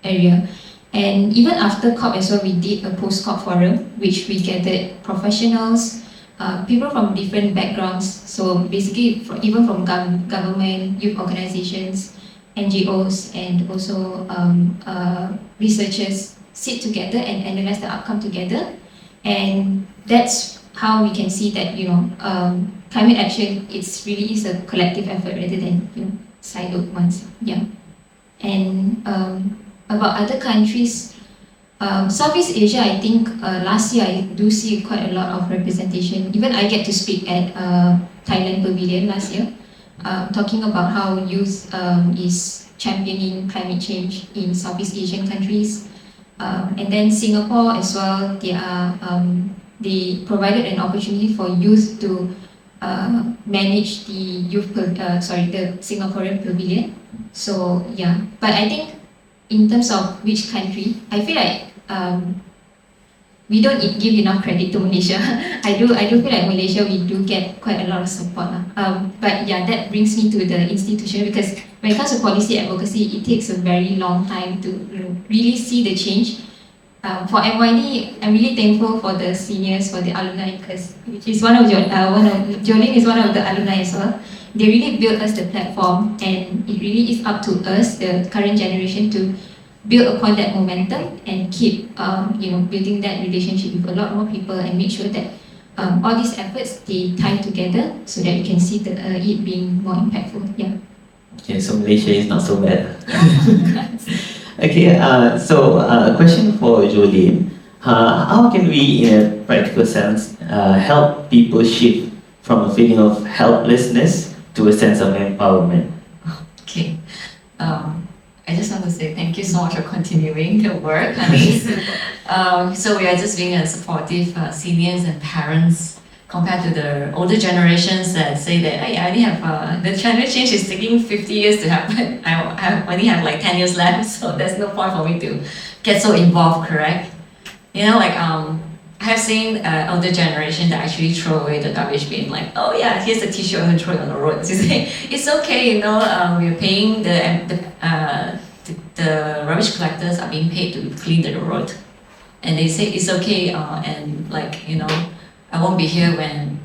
[SPEAKER 7] area. And even after COP as well, we did a post-COP forum, which we gathered professionals, people from different backgrounds. So basically, even from government, youth organizations, NGOs, and also researchers sit together and analyze the outcome together. And that's how we can see that climate action really is a collective effort rather than siloed ones. Yeah. And about other countries, Southeast Asia, I think last year I do see quite a lot of representation. Even I get to speak at Thailand Pavilion last year, talking about how youth is championing climate change in Southeast Asian countries. And then Singapore as well, they provided an opportunity for youth to manage the the Singaporean Pavilion. So yeah, but I think in terms of which country, I feel like we don't give enough credit to Malaysia. I do feel like Malaysia, we do get quite a lot of support. But yeah, that brings me to the institution, because when it comes to policy advocacy, it takes a very long time to really see the change. For MYD, I'm really thankful for the seniors, for the alumni, because Jolene is one of the alumni as well. They really built us the platform, and it really is up to us, the current generation, to build upon that momentum and keep building that relationship with a lot more people, and make sure that all these efforts, they tie together so that we can see it being more impactful. Yeah.
[SPEAKER 4] Okay, so Malaysia is not so bad. Okay, so a question for Jolene. How can we, in a practical sense, help people shift from a feeling of helplessness to a sense of empowerment?
[SPEAKER 5] Okay. I just want to say thank you so much for continuing the work, Hanis. So we are just being a supportive seniors and parents compared to the older generations that say that, hey, I only have, the climate change is taking 50 years to happen. I only have like 10 years left, so there's no point for me to get so involved, correct? I have seen older generation that actually throw away the garbage bin, like, oh yeah, here's a tissue, I'm gonna throw it on the road. You say, it's okay, we're paying the rubbish collectors are being paid to clean the road. and they say it's okay, and like, you know, I won't be here when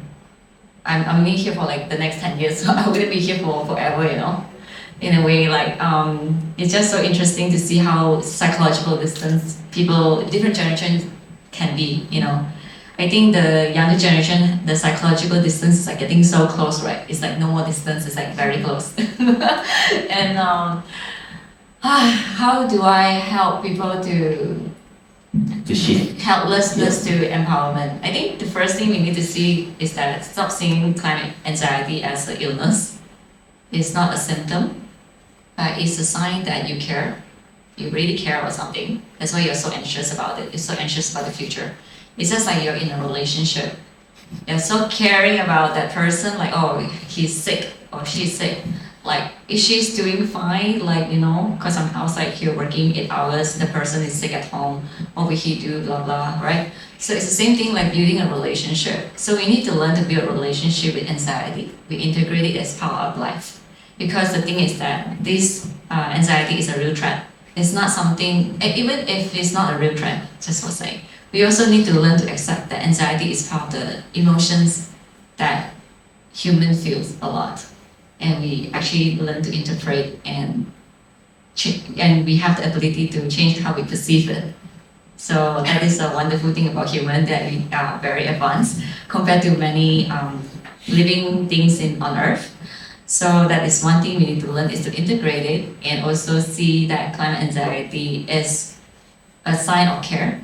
[SPEAKER 5] I'm only here for like the next 10 years, so I wouldn't be here for forever, you know. In a way, like, it's just so interesting to see how psychological distance people, different generations can be, you know. I think the younger generation, the psychological distance is like getting so close, right? It's like no more distance, it's like very close. And how do I help people to
[SPEAKER 4] shift?
[SPEAKER 5] helplessness to empowerment? I think the first thing we need to see is that stop seeing climate anxiety as an illness. It's not a symptom. It's a sign that you care. You really care about something. That's why you're so anxious about it. You're so anxious about the future. It's just like you're in a relationship. You're so caring about that person, like, oh, he's sick or she's sick. Like, if she's doing fine, like, you know, because I'm outside here working 8 hours, the person is sick at home, what will he do, blah, blah, right? So it's the same thing like building a relationship. So we need to learn to build a relationship with anxiety. We integrate it as part of life. Because the thing is that this anxiety is a real threat. It's not something, even if it's not a real threat, just for sake, we also need to learn to accept that anxiety is part of the emotions that human feels a lot. And we actually learn to interpret and we have the ability to change how we perceive it. So that is a wonderful thing about human, that we are very advanced compared to many living things on Earth. So that is one thing we need to learn, is to integrate it and also see that climate anxiety is a sign of care,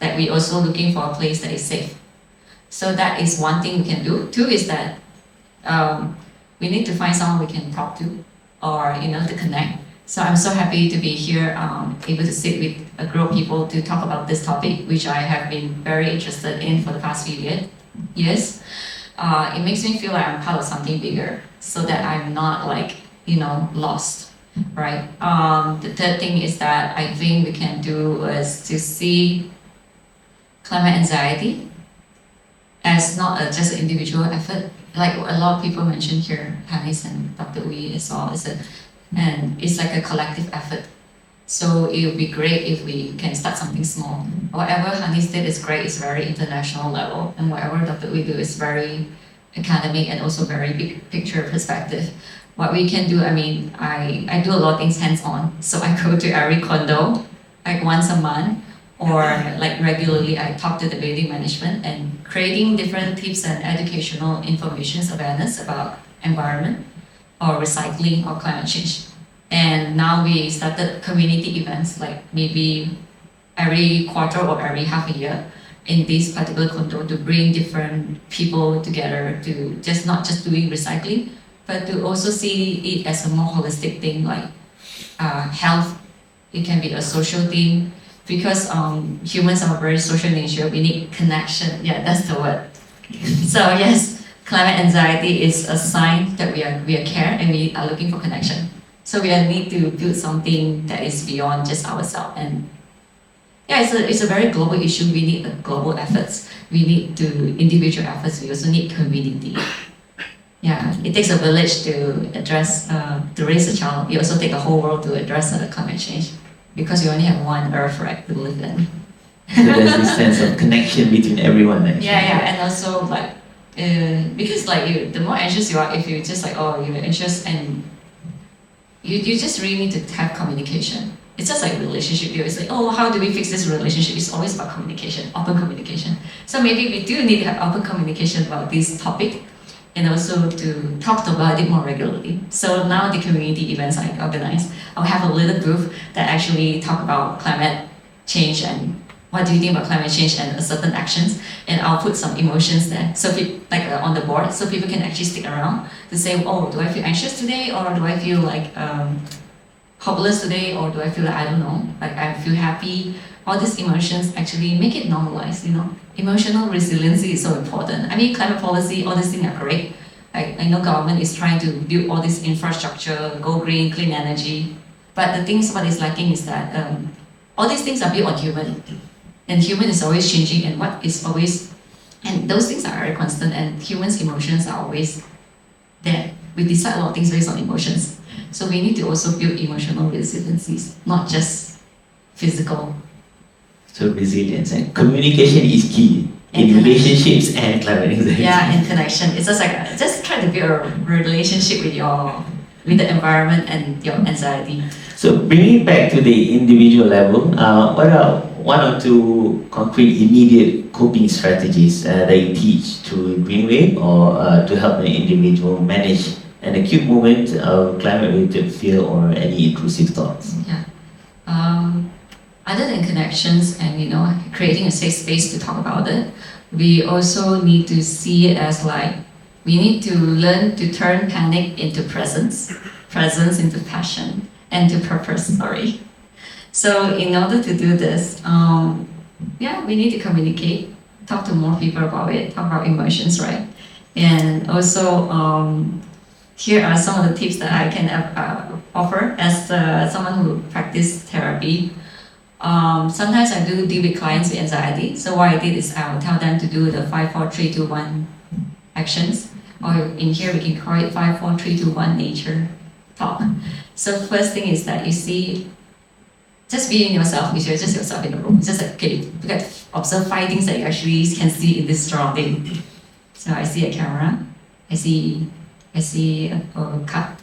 [SPEAKER 5] that we're also looking for a place that is safe. So that is one thing we can do. Two is that we need to find someone we can talk to, or, you know, to connect. So I'm so happy to be here, able to sit with a group of people to talk about this topic, which I have been very interested in for the past few years. It makes me feel like I'm part of something bigger, so that I'm not like, you know, lost, right? The third thing is that I think we can do is to see climate anxiety as not just an individual effort. Like a lot of people mentioned here, Hannes and Dr. Wee as well, and it's like a collective effort. So it would be great if we can start something small. Whatever Hannes did is great, it's very international level, and whatever Dr. Wee do is very academic and also very big picture perspective. What we can do, I mean, I do a lot of things hands-on. So I go to every condo like once a month, or like regularly I talk to the building management and creating different tips and educational information awareness about environment or recycling or climate change. And now we started community events, like maybe every quarter or every half a year in this particular condo, to bring different people together to just not just doing recycling, but to also see it as a more holistic thing, like health. It can be a social thing, because humans are very social nature. We need connection. Yeah, that's the word. So yes, climate anxiety is a sign that we are care and we are looking for connection. So we need to build something that is beyond just ourselves. And yeah, it's a very global issue. We need the global efforts. We need individual efforts. We also need community. Yeah, it takes a village to address, to raise a child. It also takes the whole world to address climate change, because we only have one Earth, right, to live in.
[SPEAKER 4] So there's this sense of connection between everyone, actually.
[SPEAKER 5] Yeah, and also like, because like the more anxious you are, if you just like, oh, you're anxious, and you just really need to have communication. It's just like a relationship. You always like, oh, how do we fix this relationship? It's always about communication, open communication. So maybe we do need to have open communication about this topic, and also to talk about it more regularly. So now the community events I organize, I'll have a little booth that actually talk about climate change and what do you think about climate change and certain actions, and I'll put some emotions there, so on the board, so people can actually stick around to say, oh, do I feel anxious today, or do I feel like hopeless today, or do I feel like, I don't know, like I feel happy. All these emotions actually make it normalized, you know. Emotional resiliency is so important. I mean, climate policy, all these things are great. I know government is trying to build all this infrastructure, go green, clean energy, but the things what is lacking is that all these things are built on human. And human is always changing, and and those things are very constant, and humans' emotions are always there. We decide a lot of things based on emotions. So we need to also build emotional resiliencies, not just physical.
[SPEAKER 4] So resilience and communication is key in
[SPEAKER 5] And
[SPEAKER 4] relationships and climate anxiety.
[SPEAKER 5] Yeah, and connection. It's just like just try to build a relationship with the environment and your anxiety.
[SPEAKER 4] So bringing it back to the individual level, what are one or two concrete immediate coping strategies that you teach to Greenway or to help an individual manage an acute moment of climate-related fear or any intrusive thoughts?
[SPEAKER 5] Yeah. Other than connections and creating a safe space to talk about it, we also need to see it as like we need to learn to turn panic into presence into passion, and to purpose. Sorry. So in order to do this, we need to communicate, talk to more people about it, talk about emotions, right? And also, here are some of the tips that I can offer as someone who practices therapy. Sometimes I do deal with clients with anxiety. So what I did is I will tell them to do the 5, 4, 3, 2, 1 actions. Or in here we can call it 5, 4, 3, 2, 1 nature talk. So first thing is that you see, just being yourself, if you're just yourself in the room, it's just like, okay, you got to observe 5 things that you actually can see in this surrounding. So I see a camera, I see a cup,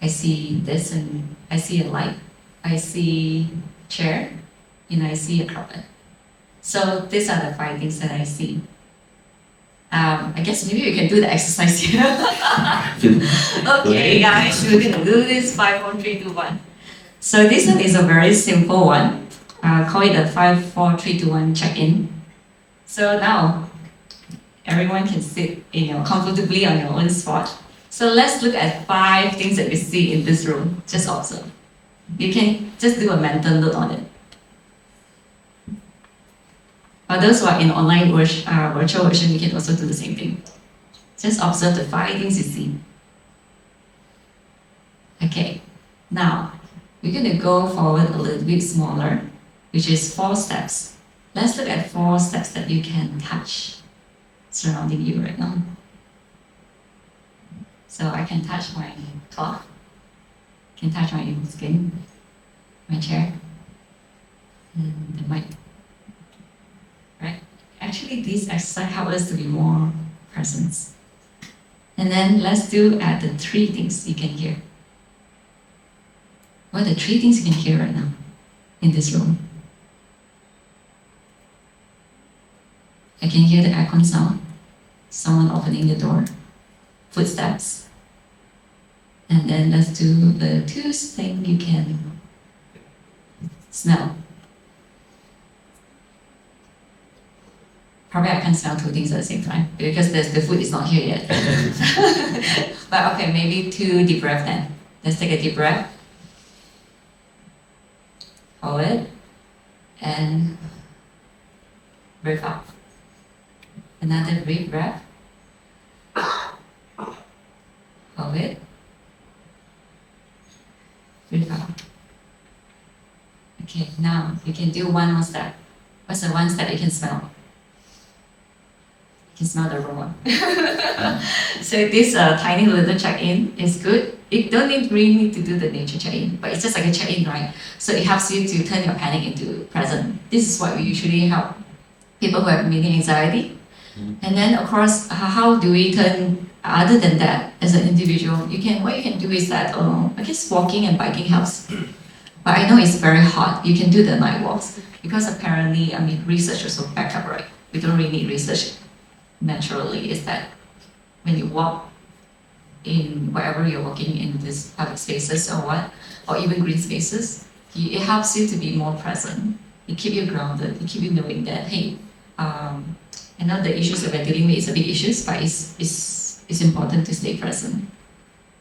[SPEAKER 5] I see this, and I see a light, I see chair, and I see a carpet. So these are the 5 things that I see. I guess maybe we can do the exercise here. Okay, guys, we're gonna do this 5, 4, 3, 2, 1. So this one is a very simple one. Call it a 5, 4, 3, 2, 1 check-in. So now everyone can sit comfortably on your own spot. So let's look at 5 things that we see in this room. Just observe. You can just do a mental note on it. For those who are in online virtual version, you can also do the same thing. Just observe the 5 things you see. Okay, now we're going to go forward a little bit smaller, which is 4 steps. Let's look at 4 steps that you can touch surrounding you right now. So I can touch my cloth, can touch my skin, my chair, and the mic. Right? Actually, this exercise helps us to be more present. And then let's do the 3 things you can hear. What are the 3 things you can hear right now in this room? I can hear the aircon sound, someone opening the door, footsteps. And then let's do the 2 things you can smell. Probably I can't smell 2 things at the same time because the food is not here yet. But okay, maybe 2 deep breaths then. Let's take a deep breath. Hold it. And breathe out. Another deep breath. Hold it. Breathe out. Okay, now you can do 1 more step. What's the 1 step you can smell? You can smell the aroma. So this tiny little check-in is good. You don't really need to do the nature check-in, but it's just like a check-in, right? So it helps you to turn your panic into present. This is what we usually help people who have mini anxiety. And then of course, how do we turn, other than that, as an individual, what you can do is that, I guess walking and biking helps. But I know it's very hot. You can do the night walks because apparently, research also back up, right? We don't really need research. Naturally, is that when you walk in wherever you're walking in these public spaces or even green spaces, it helps you to be more present. It keeps you grounded. It keeps you knowing that, hey, I know the issues that we're dealing with is a big issues, but it's important to stay present.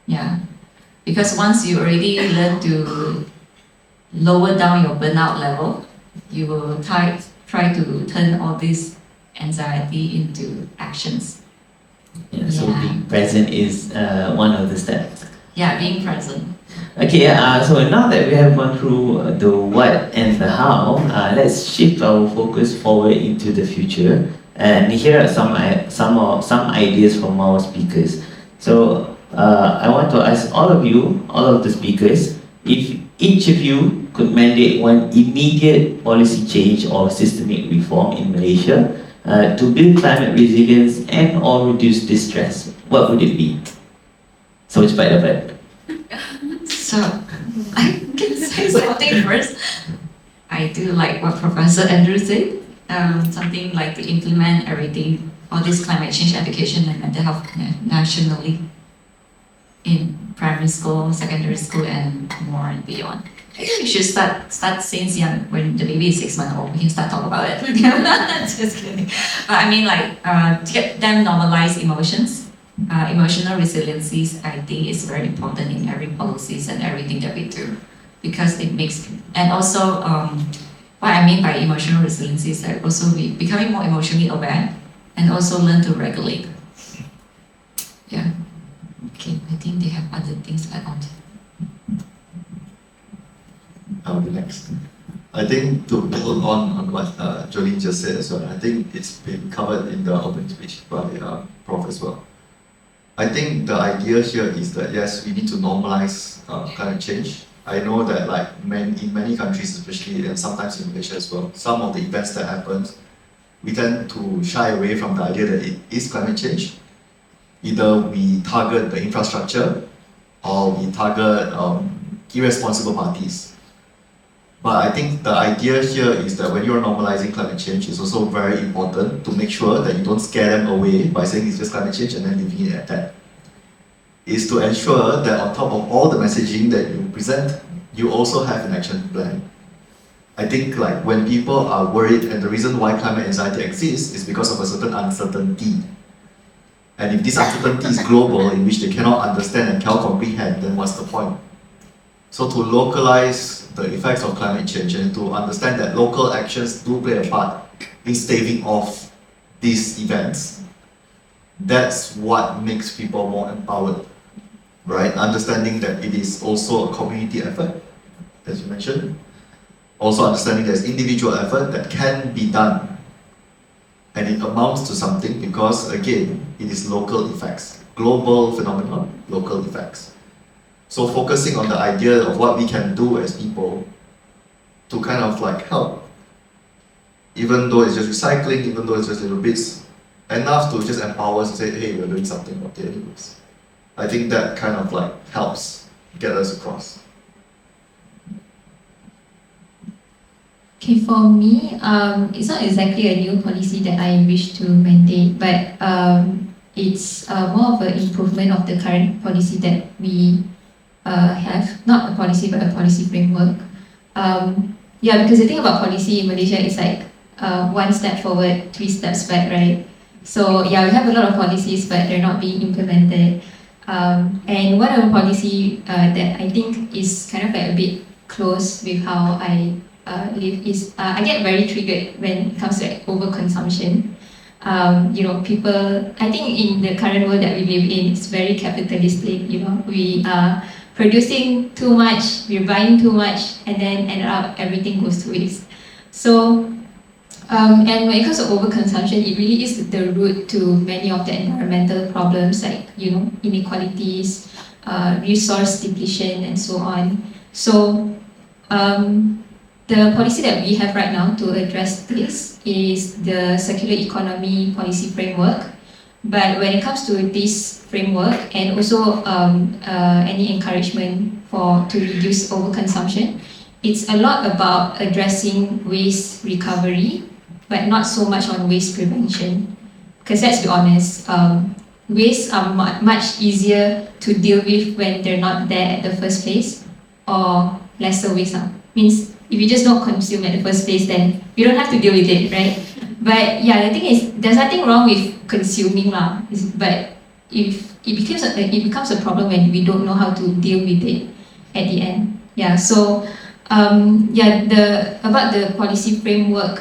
[SPEAKER 5] Yeah, because once you already learn to lower down your burnout level, you will try to turn all this anxiety into actions.
[SPEAKER 4] Yeah, so being present is one of the steps.
[SPEAKER 5] Yeah, being present.
[SPEAKER 4] Okay, so now that we have gone through the what and the how, let's shift our focus forward into the future. And here are some ideas from our speakers. So I want to ask all of the speakers, if each of you could mandate one immediate policy change or systemic reform in Malaysia to build climate resilience and or reduce distress, what would it be? So cepat dapat.
[SPEAKER 5] So I can say something first. I do like what Professor Andrew said. Something like to implement everything, all this climate change education and mental health nationally in primary school, secondary school, and more and beyond. I think we should start since young, when the baby is 6 months old. We can start talk about it. Just kidding. But I mean, like to get them normalize emotions. Emotional resiliencies, I think, is very important in every policies and everything that we do, because it makes, and also what I mean by emotional resiliency is that also we becoming more emotionally aware and also learn to regulate. Yeah. Okay, I think they have other things to add on.
[SPEAKER 6] I'll be next. I think to build on what Jolene just said as well, I think it's been covered in the opening speech by Prof as well. I think the idea here is that yes, we need to normalize climate change. I know that like in many countries, especially and sometimes in Malaysia as well, some of the events that happen, we tend to shy away from the idea that it is climate change. Either we target the infrastructure or we target irresponsible parties. But I think the idea here is that when you're normalizing climate change, it's also very important to make sure that you don't scare them away by saying it's just climate change and then leaving it at that. Is to ensure that on top of all the messaging that you present, you also have an action plan. I think like when people are worried, and the reason why climate anxiety exists is because of a certain uncertainty. And if this uncertainty is global, in which they cannot understand and cannot comprehend, then what's the point? So to localize the effects of climate change and to understand that local actions do play a part in staving off these events, that's what makes people more empowered, right? Understanding that it is also a community effort, as you mentioned. Also understanding there's individual effort that can be done. And it amounts to something because, again, it is local effects. Global phenomenon, local effects. So focusing on the idea of what we can do as people to kind of like help, even though it's just recycling, even though it's just little bits, enough to just empower us to say, hey, we're doing something about it anyways. I think that kind of like helps get us across.
[SPEAKER 7] Okay, for me, it's not exactly a new policy that I wish to mandate, but it's more of an improvement of the current policy that we have. Not a policy, but a policy framework. Yeah, because the thing about policy in Malaysia is like one step forward, 3 steps back, right? So yeah, we have a lot of policies, but they're not being implemented. And one of the policy that I think is kind of like a bit close with how I live is I get very triggered when it comes to like overconsumption. People, I think in the current world that we live in, it's very capitalistic. We are producing too much, we're buying too much, and then end up everything goes to waste. So, and when it comes to overconsumption, it really is the root to many of the environmental problems like inequalities, resource depletion, and so on. So, the policy that we have right now to address this is the circular economy policy framework. But when it comes to this framework and also any encouragement to reduce overconsumption, it's a lot about addressing waste recovery, but not so much on waste prevention. Because let's be honest, wastes are much easier to deal with when they're not there at the first place, or lesser waste means if you just don't consume at the first place, then you don't have to deal with it, right? But yeah, the thing is, there's nothing wrong with consuming but if it becomes a problem when we don't know how to deal with it at the end. Yeah, so about the policy framework,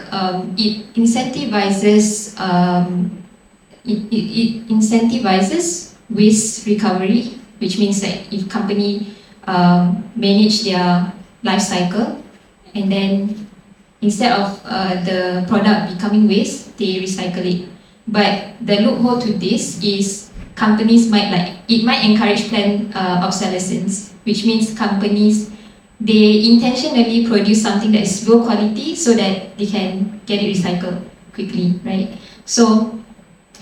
[SPEAKER 7] it incentivizes it incentivizes waste recovery, which means that if company manage their life cycle, and then instead of the product becoming waste, they recycle it. But the loophole to this is companies might encourage planned obsolescence, which means companies they intentionally produce something that is low quality so that they can get it recycled quickly, right? So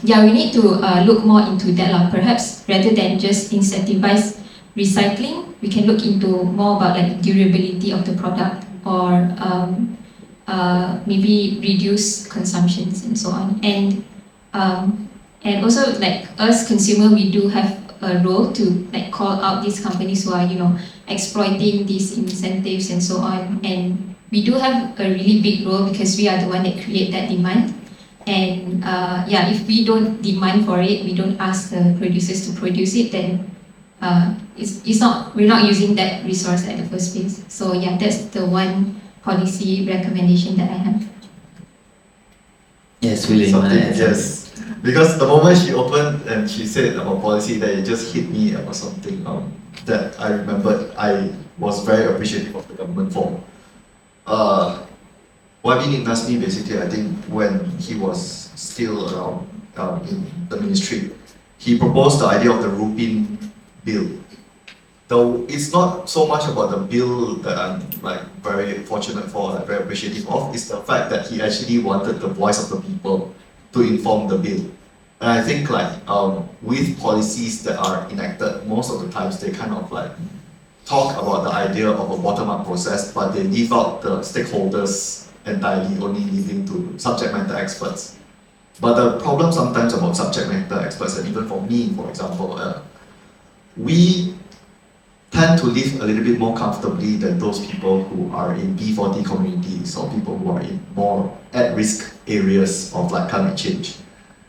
[SPEAKER 7] yeah, we need to look more into that. Perhaps rather than just incentivize recycling, we can look into more about like durability of the product or maybe reduce consumptions and so on. And also like us consumer, we do have a role to like call out these companies who are exploiting these incentives and so on. And we do have a really big role because we are the one that create that demand. And yeah, if we don't demand for it, we don't ask the producers to produce it, then we're not using that resource at the first place. So yeah, that's the one policy recommendation that I have.
[SPEAKER 4] Yes, William.
[SPEAKER 6] Yes. Because the moment she opened and she said about policy, that it just hit me about something that I remembered I was very appreciative of the government for. YB asked me basically, I think when he was still around in the ministry, he proposed the idea of the Rupin bill. Though it's not so much about the bill that I'm like very fortunate for, like very appreciative of, it's the fact that he actually wanted the voice of the people to inform the bill. And I think like with policies that are enacted, most of the times they kind of like talk about the idea of a bottom-up process, but they leave out the stakeholders entirely, only leaving to subject matter experts. But the problem sometimes about subject matter experts, and even for me, for example, we tend to live a little bit more comfortably than those people who are in B40 communities or people who are in more at-risk areas of like climate change.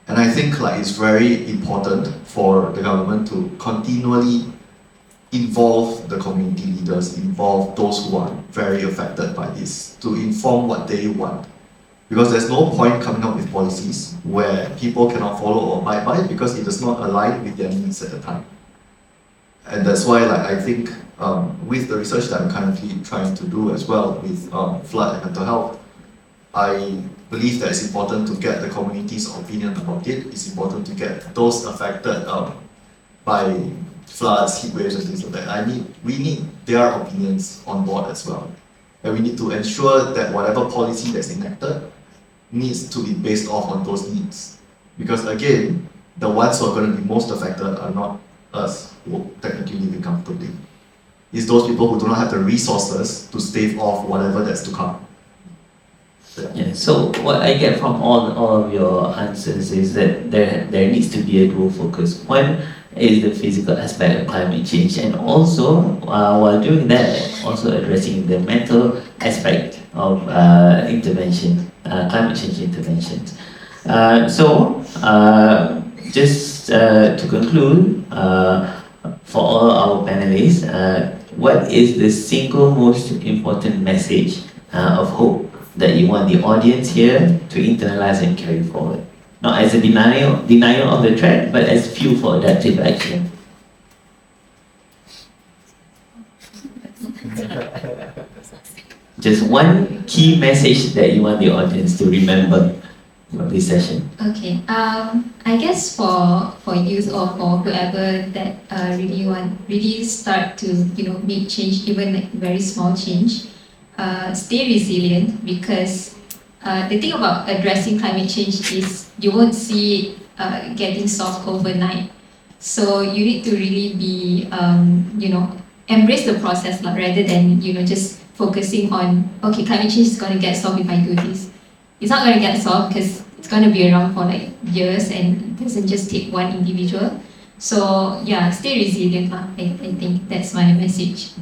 [SPEAKER 6] And I think like it's very important for the government to continually involve the community leaders, involve those who are very affected by this, to inform what they want. Because there's no point coming up with policies where people cannot follow or abide by it because it does not align with their needs at the time. And that's why like, I think with the research that I'm currently trying to do as well with flood and mental health, I believe that it's important to get the community's opinion about it. It's important to get those affected by floods, heat waves and things like that. We need their opinions on board as well. And we need to ensure that whatever policy that's enacted needs to be based off on those needs. Because again, the ones who are going to be most affected are not us who technically living comfortably. It's those people who do not have the resources to stave off whatever that's to come.
[SPEAKER 4] Yeah, so what I get from all of your answers is that there needs to be a dual focus. One is the physical aspect of climate change, and also while doing that, also addressing the mental aspect of intervention, climate change interventions. Just to conclude, for all our panelists, what is the single most important message of hope that you want the audience here to internalize and carry forward? Not as a denial of the threat, but as fuel for adaptive action. Just one key message that you want the audience to remember from this session.
[SPEAKER 7] Okay. I guess for youth or for whoever that really start to make change, even like very small change, stay resilient, because the thing about addressing climate change is you won't see it getting solved overnight. So you need to really be embrace the process rather than just focusing on, okay, climate change is going to get solved if I do this. It's not going to get solved because it's going to be around for like years, and it doesn't just take one individual. So yeah, stay resilient. I think that's my message.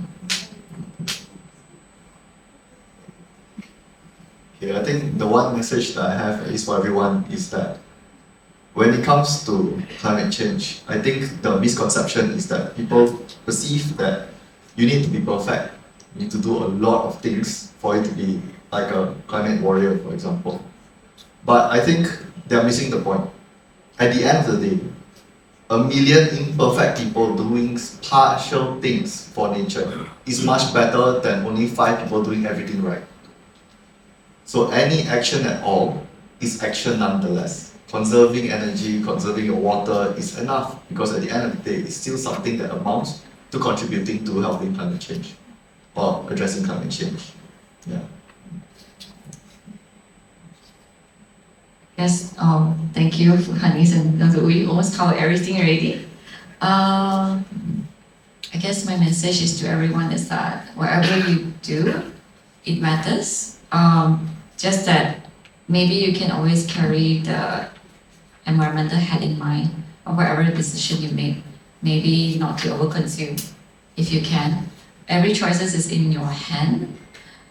[SPEAKER 6] Okay, I think the one message that I have is for everyone is that when it comes to climate change, I think the misconception is that people perceive that you need to be perfect. You need to do a lot of things for it to be like a climate warrior, for example. But I think they're missing the point. At the end of the day, 1 million imperfect people doing partial things for nature is much better than only 5 people doing everything right. So any action at all is action nonetheless. Conserving energy, conserving your water is enough, because at the end of the day, it's still something that amounts to contributing to helping climate change. or addressing climate change. Yeah.
[SPEAKER 5] Yes, thank you for Hanis and we almost covered everything already. I guess my message is to everyone is that whatever you do, it matters. Just that maybe you can always carry the environmental head in mind or whatever decision you make. Maybe not to overconsume if you can. Every choices is in your hand,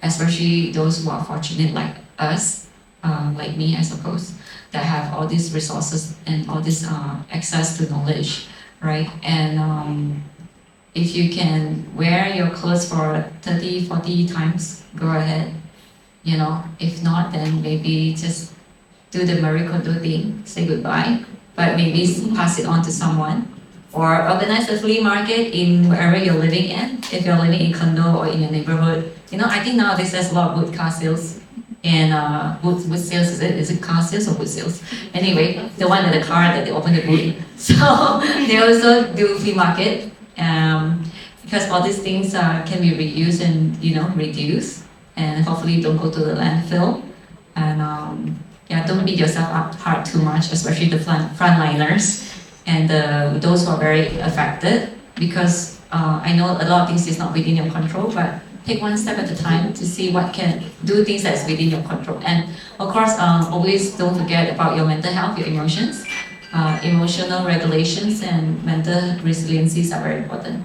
[SPEAKER 5] especially those who are fortunate like us, like me, I suppose, that have all these resources and all this access to knowledge, right? And if you can wear your clothes for 30, 40 times, go ahead. You know, if not, then maybe just do the Marie Kondo thing, say goodbye, but maybe pass it on to someone. Or organize a flea market in wherever you're living in. If you're living in condo or in your neighborhood, you know, I think nowadays there's a lot of wood car sales. And wood sales, is it car sales or wood sales? Anyway, the one in the car that they open the boot. So they also do flea market. Because all these things can be reused and, you know, reduced. And hopefully don't go to the landfill. And yeah, don't beat yourself up hard too much, especially the frontliners and those who are very affected. Because I know a lot of things is not within your control, but take one step at a time to see what can do things that's within your control. And of course, always don't forget about your mental health, your emotions. Emotional regulations and mental resiliencies are very important.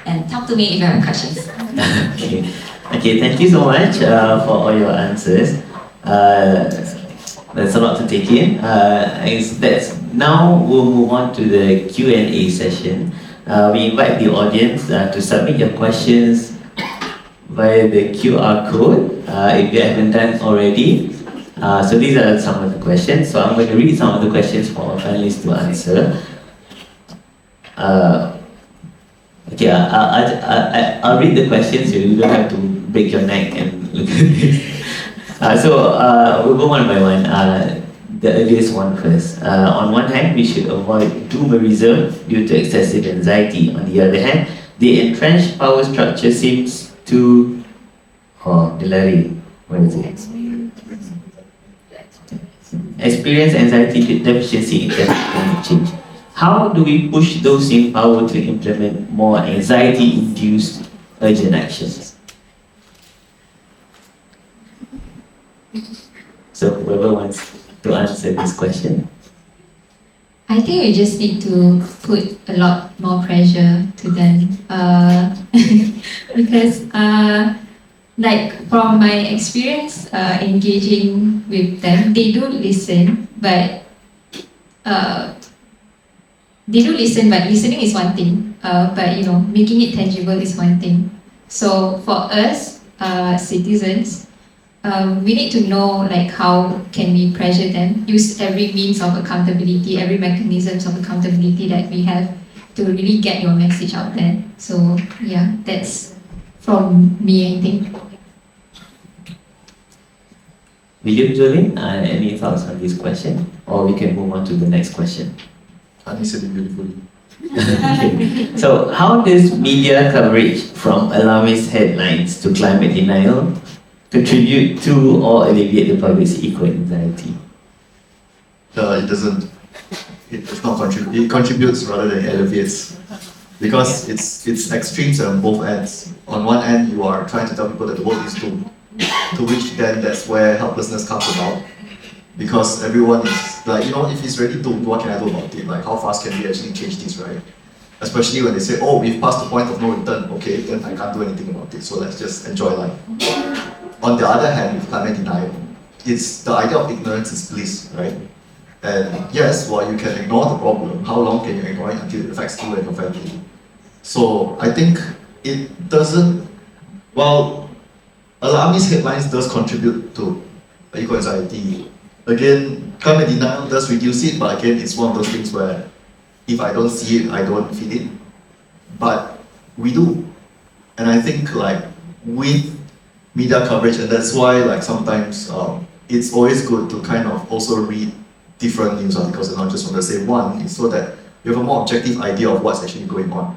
[SPEAKER 5] And talk to me if you have questions.
[SPEAKER 4] Okay, thank you so much for all your answers. That's a lot to take in. Now we'll move on to the Q&A session. We invite the audience to submit your questions via the QR code if you haven't done already. So these are some of the questions. So I'm going to read some of the questions for our panelists to answer. Okay, I'll read the questions so you don't have to break your neck and look at this. We'll go one by one. The earliest one first. On one hand, we should avoid doomerism due to excessive anxiety. On the other hand, the entrenched power structure seems to... Oh, Delari, what is it? Experience anxiety deficiency in terms of climate change. How do we push those in power to implement more anxiety-induced urgent actions? So whoever wants to answer this question.
[SPEAKER 7] I think we just need to put a lot more pressure to them because like from my experience engaging with them, they do listen, but listening is one thing, but you know, making it tangible is one thing. So for us citizens, we need to know like how can we pressure them, use every means of accountability, every mechanisms of accountability that we have to really get your message out there. So yeah, that's from me, I think.
[SPEAKER 4] William, Jolene, any thoughts on this question? Or we can move on to the next question.
[SPEAKER 6] Ani said it beautifully.
[SPEAKER 4] Okay. So how does media coverage from alarmist headlines to climate denial contribute to or alleviate the public's eco-anxiety?
[SPEAKER 6] It doesn't. It does not contribute. It contributes rather than elevates, because it's extremes on both ends. On one end, you are trying to tell people that the world is doomed, to which then that's where helplessness comes about, because everyone is like, you know, if it's already doomed, what can I do about it? Like, how fast can we actually change this, right? Especially when they say, oh, we've passed the point of no return. Okay, then I can't do anything about it. So let's just enjoy life. On the other hand, with climate denial, it's the idea of ignorance is bliss, right? And yes, while you can ignore the problem, how long can you ignore it until it affects you and your family? So I think it doesn't, well, alarmist headlines does contribute to eco-anxiety. Again, climate denial does reduce it, but again, it's one of those things where if I don't see it, I don't feel it. But we do. And I think like with media coverage, and that's why like sometimes it's always good to kind of also read different news articles and not just from the same one, is so that you have a more objective idea of what's actually going on.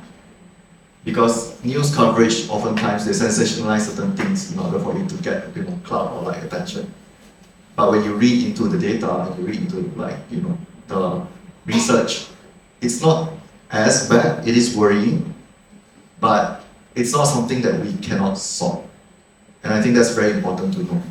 [SPEAKER 6] Because news coverage, oftentimes they sensationalize certain things in order for you to get a bit more clout or like attention. But when you read into the data and you read into like, the research, it's not as bad. It is worrying, but it's not something that we cannot solve. And I think that's very important to know.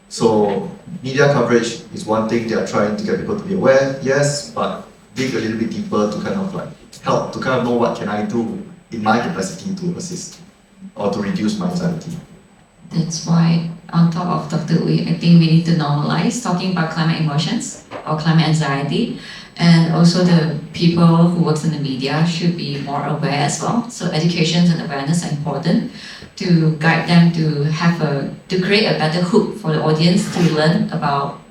[SPEAKER 6] So media coverage is one thing. They are trying to get people to be aware, yes, but dig a little bit deeper to kind of like help to kind of know what can I do in my capacity to assist or to reduce my anxiety.
[SPEAKER 5] That's why, on top of Dr. Uy, I think we need to normalize talking about climate emotions or climate anxiety. And also the people who works in the media should be more aware as well. So education and awareness are important to guide them to create a better hook for the audience to learn about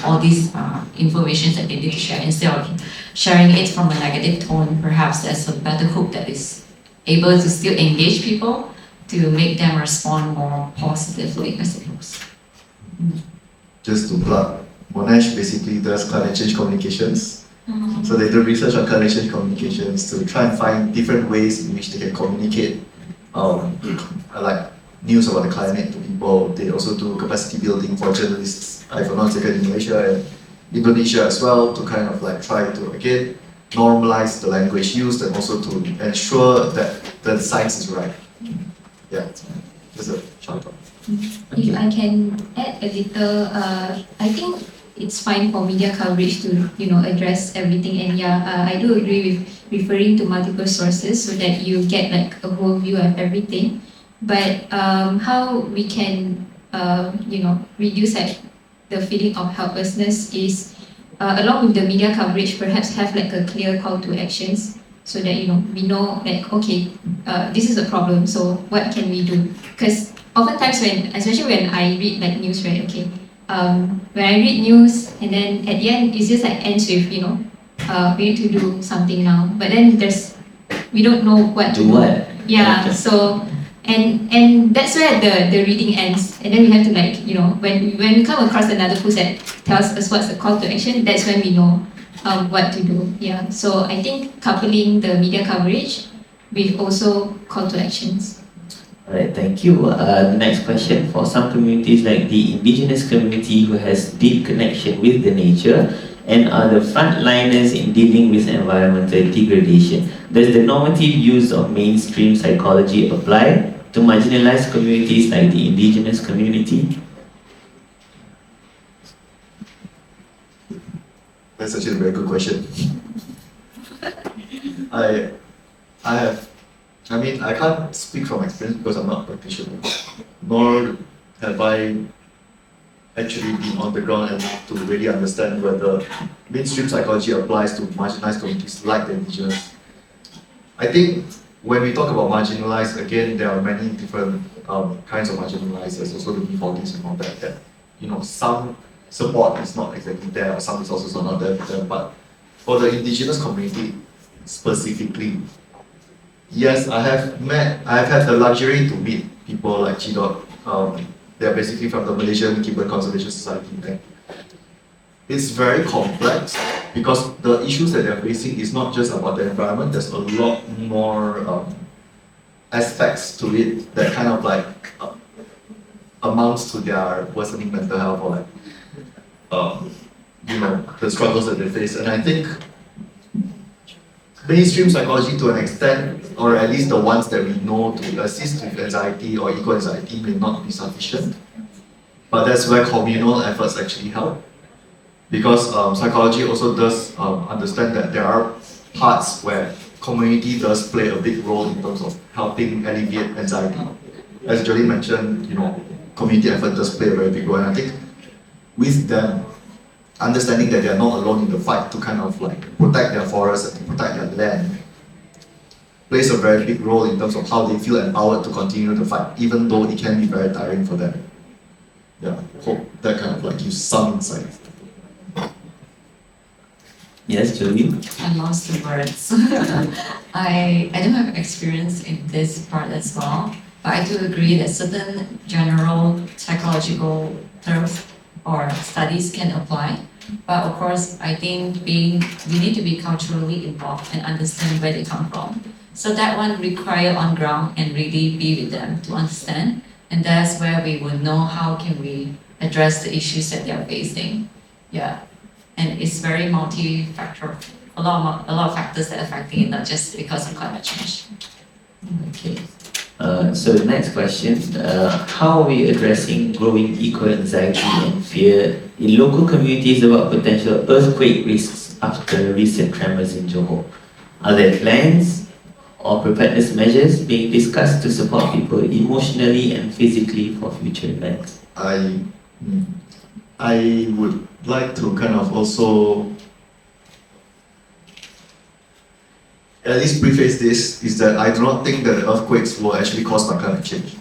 [SPEAKER 5] all these information that they need to share, instead of sharing it from a negative tone. Perhaps there's a better hook that is able to still engage people to make them respond more positively, I suppose.
[SPEAKER 6] Just to plug, Monash basically does climate change communications. So they do research on climate change communications to try and find different ways in which they can communicate like news about the climate to people. They also do capacity building for journalists, if I'm not mistaken, in Malaysia and Indonesia as well, to kind of like try to again normalize the language used and also to ensure that the science is right. Yeah, just a shout out.
[SPEAKER 7] If I can add a little, I think it's fine for media coverage to address everything, and I do agree with referring to multiple sources so that you get like a whole view of everything. But how we can reduce like the feeling of helplessness is along with the media coverage, perhaps have like a clear call to actions so that we know like, okay, this is a problem, so what can we do? Because oftentimes especially when I read like news, right? Okay, when I read news and then at the end it's just like ends with we need to do something now, but then we don't know what to do.
[SPEAKER 4] What?
[SPEAKER 7] Yeah,
[SPEAKER 4] Okay.
[SPEAKER 7] so and that's where the reading ends, and then we have to like when we come across another post that tells us what's the call to action, that's when we know what to do. Yeah, so I think coupling the media coverage with also call to actions.
[SPEAKER 4] Alright, thank you. The next question, for some communities like the indigenous community who has deep connection with the nature and are the frontliners in dealing with environmental degradation, does the normative use of mainstream psychology apply to marginalized communities like the indigenous community?
[SPEAKER 6] That's actually a very good question. I can't speak from experience because I'm not a practitioner, nor have I actually been on the ground enough to really understand whether mainstream psychology applies to marginalized communities like the indigenous. I think when we talk about marginalized, again, there are many different kinds of marginalized. There's also the defaulties and all that, some support is not exactly there, or some resources are not there for them. But for the indigenous community specifically, yes, I have had the luxury to meet people like G-Dot. They're basically from the Malaysian Gibbon Conservation Society. And it's very complex because the issues that they're facing is not just about the environment. There's a lot more aspects to it that kind of like amounts to their worsening mental health or like the struggles that they face. And I think mainstream psychology to an extent, or at least the ones that we know to assist with anxiety or eco-anxiety, may not be sufficient. But that's where communal efforts actually help. Because psychology also does understand that there are parts where community does play a big role in terms of helping alleviate anxiety. As Jolene mentioned, community effort does play a very big role. And I think with them, understanding that they are not alone in the fight to kind of like protect their forests and to protect their land plays a very big role in terms of how they feel empowered to continue the fight, even though it can be very tiring for them. Yeah, hope that kind of like gives some insight.
[SPEAKER 4] Yes, Julie?
[SPEAKER 5] I lost the words. I don't have experience in this part as well, but I do agree that certain general psychological terms or studies can apply. But of course, I think we need to be culturally involved and understand where they come from. So that one require on ground and really be with them to understand. And that's where we will know how can we address the issues that they are facing. Yeah. And it's very multi-factor, a lot of factors that are affecting it, not just because of climate change.
[SPEAKER 4] Okay. So the next question, how are we addressing growing eco-anxiety and fear in local communities about potential earthquake risks after recent tremors in Johor? Are there plans or preparedness measures being discussed to support people emotionally and physically for future events?
[SPEAKER 6] I would like to kind of also at least preface this is that I do not think that earthquakes were actually caused by climate change.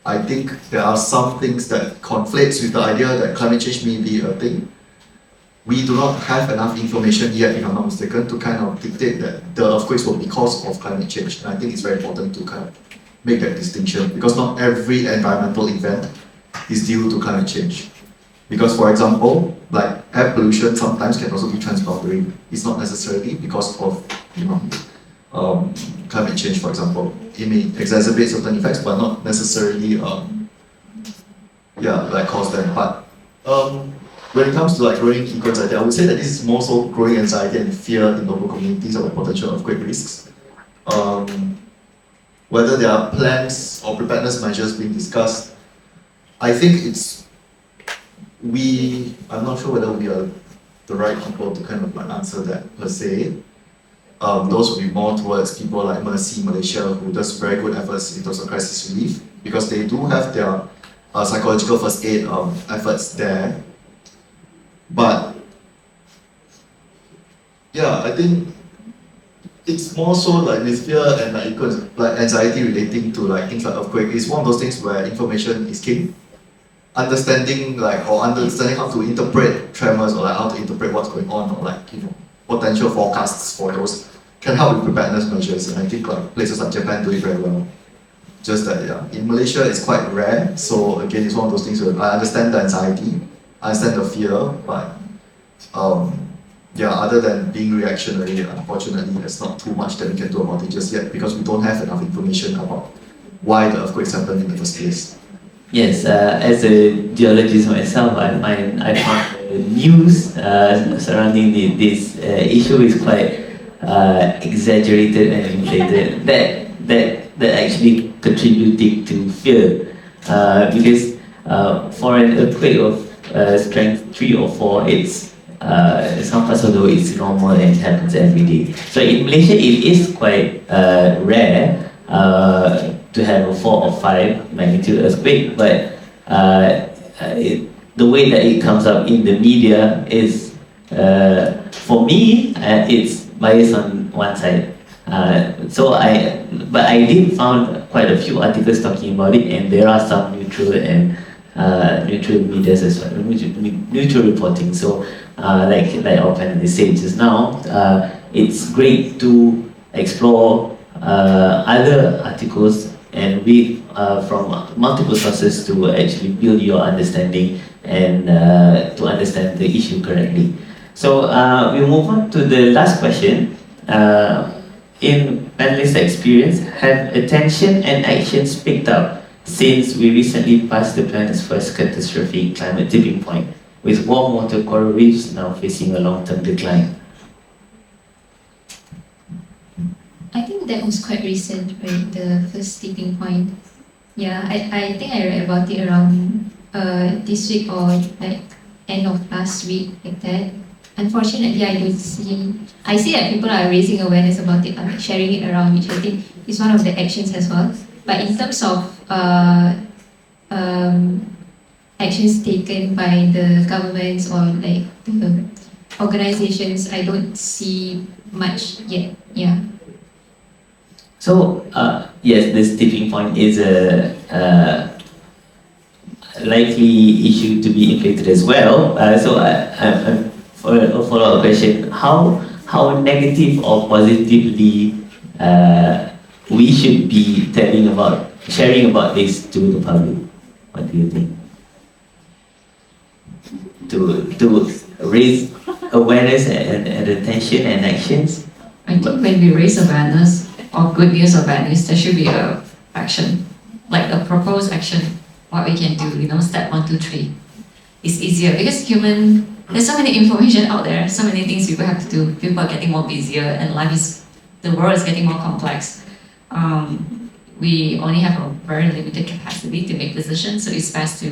[SPEAKER 6] I think there are some things that conflicts with the idea that climate change may be a thing. We do not have enough information yet, if I'm not mistaken, to kind of dictate that the earthquakes were because of climate change. And I think it's very important to kind of make that distinction because not every environmental event is due to climate change. Because for example, like air pollution sometimes can also be transboundary. It's not necessarily because of, climate change, for example. It may exacerbate certain effects, but not necessarily, cause them. But when it comes to like growing eco-anxiety, I would say that this is more so growing anxiety and fear in local communities about potential earthquake risks. Whether there are plans or preparedness measures being discussed, I think I'm not sure whether we are the right people to kind of like answer that per se. Those would be more towards people like Mercy Malaysia, who does very good efforts in terms of crisis relief, because they do have their psychological first aid efforts there. But yeah, I think it's more so like with fear and like anxiety relating to like things like earthquake. It's one of those things where information is king. Understanding how to interpret tremors or like how to interpret what's going on or like potential forecasts for those can help with preparedness measures, and I think like places like Japan do it very well. Just that in Malaysia it's quite rare, so again it's one of those things where I understand the anxiety, I understand the fear, but other than being reactionary, unfortunately there's not too much that we can do about it just yet because we don't have enough information about why the earthquakes happened in the first place.
[SPEAKER 4] Yes, as a geologist myself, I found the news surrounding this issue is quite exaggerated and inflated. That actually contributing to fear, because for an earthquake of strength 3 or 4, it's some parts of the world it's normal and it happens every day. So in Malaysia, it is quite rare to have a 4 or 5 magnitude earthquake, but the way that it comes up in the media is, for me, it's biased on one side. But I did found quite a few articles talking about it, and there are some neutral and neutral media as well, neutral reporting. So, like our panelists said just now, it's great to explore other articles and read from multiple sources to actually build your understanding and to understand the issue correctly. So we'll move on to the last question. In panelist experience, have attention and actions picked up since we recently passed the planet's first catastrophic climate tipping point, with warm water coral reefs now facing a long-term decline?
[SPEAKER 7] I think that was quite recent, right? The first tipping point. Yeah, I think I read about it around this week or like end of last week, like that. Unfortunately, I see that people are raising awareness about it, sharing it around, which I think is one of the actions as well. But in terms of actions taken by the governments or like the organizations, I don't see much yet. Yeah.
[SPEAKER 4] So yes, this tipping point is a likely issue to be inflated as well. For a follow-up question, how negative or positively we should be sharing about this to the public? What do you think? To raise awareness and attention and actions?
[SPEAKER 5] I think when we raise awareness or good news or bad news, there should be a action, like a proposed action, what we can do, step 1, 2, 3. It's easier because there's so many information out there, so many things people have to do. People are getting more busier and the world is getting more complex. We only have a very limited capacity to make decisions, so it's best to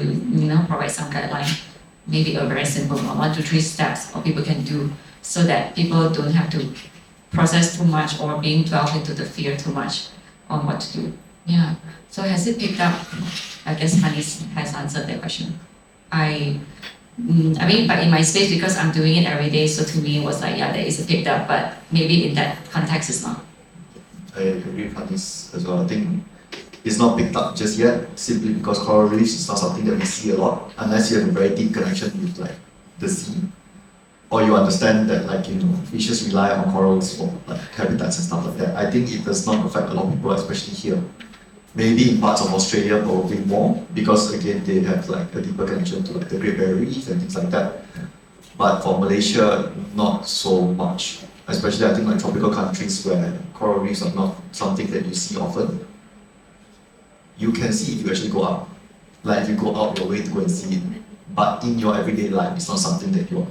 [SPEAKER 5] provide some guideline, maybe a very simple 1, 2, 3 steps what people can do, so that people don't have to process too much or being dwelled into the fear too much on what to do. Yeah. So has it picked up? I guess Hanis has answered that question. I mean, but in my space, because I'm doing it every day, so to me it was like, yeah, there is a picked up, but maybe in that context it's not.
[SPEAKER 6] I agree with Hanis as well. I think it's not picked up just yet, simply because coral reefs is not something that we see a lot, unless you have a very deep connection with like the sea. Or you understand that fishes rely on corals for habitats and stuff like that. I think it does not affect a lot of people, especially here. Maybe in parts of Australia probably more, because again they have a deeper connection to the Great Barrier Reef and things like that. But for Malaysia, not so much. Especially I think tropical countries where coral reefs are not something that you see often. You can see if you actually go out. If you go out your way to go and see it. But in your everyday life, it's not something that you're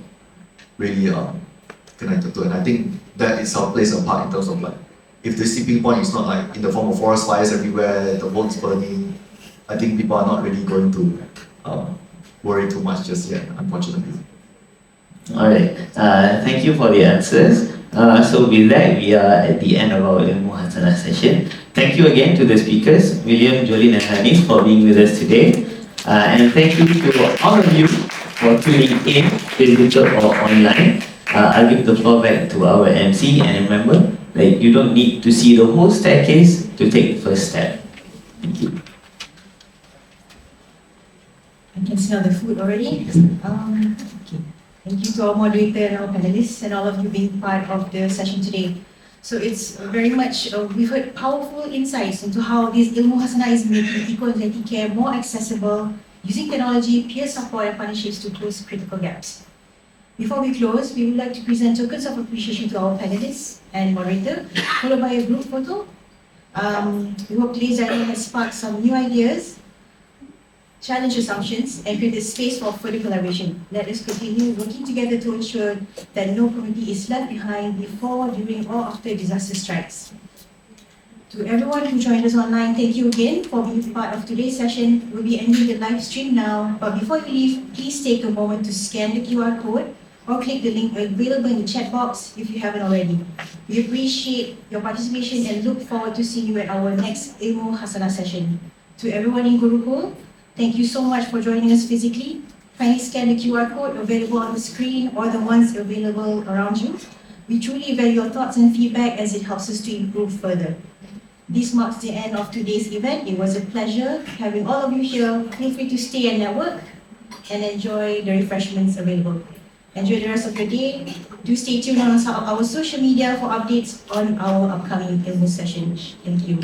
[SPEAKER 6] really connected to. And I think that itself plays a part in terms of if the tipping point is not in the form of forest fires everywhere, the world is burning, I think people are not really going to worry too much just yet, unfortunately.
[SPEAKER 4] Alright, thank you for the answers. So with that, we are at the end of our ILMU Hasanah session. Thank you again to the speakers, William, Jolene and Hanis, for being with us today. And thank you to all of you for tuning in, physical or online. I'll give the floor back to our MC, and remember that you don't need to see the whole staircase to take the first step. Thank you.
[SPEAKER 1] I can smell the food already. Okay. Thank you to our moderator and our panelists and all of you being part of the session today. So it's very much, we've heard powerful insights into how this ILMU Hasanah is making eco-anxiety care more accessible, using technology, peer support and partnerships to close critical gaps. Before we close, we would like to present tokens of appreciation to our panelists and moderator, followed by a group photo. We hope today's dialogue has sparked some new ideas, challenge assumptions, and create a space for further collaboration. Let us continue working together to ensure that no community is left behind before, during, or after disaster strikes. To everyone who joined us online, thank you again for being part of today's session. We'll be ending the live stream now, but before you leave, please take a moment to scan the QR code or click the link available in the chat box if you haven't already. We appreciate your participation and look forward to seeing you at our next ILMU Hasanah session. To everyone in Gurukul, thank you so much for joining us physically. Kindly scan the QR code available on the screen or the ones available around you. We truly value your thoughts and feedback as it helps us to improve further. This marks the end of today's event. It was a pleasure having all of you here. Feel free to stay and network and enjoy the refreshments available. Enjoy the rest of your day. Do stay tuned on our social media for updates on our upcoming ILMU session. Thank you.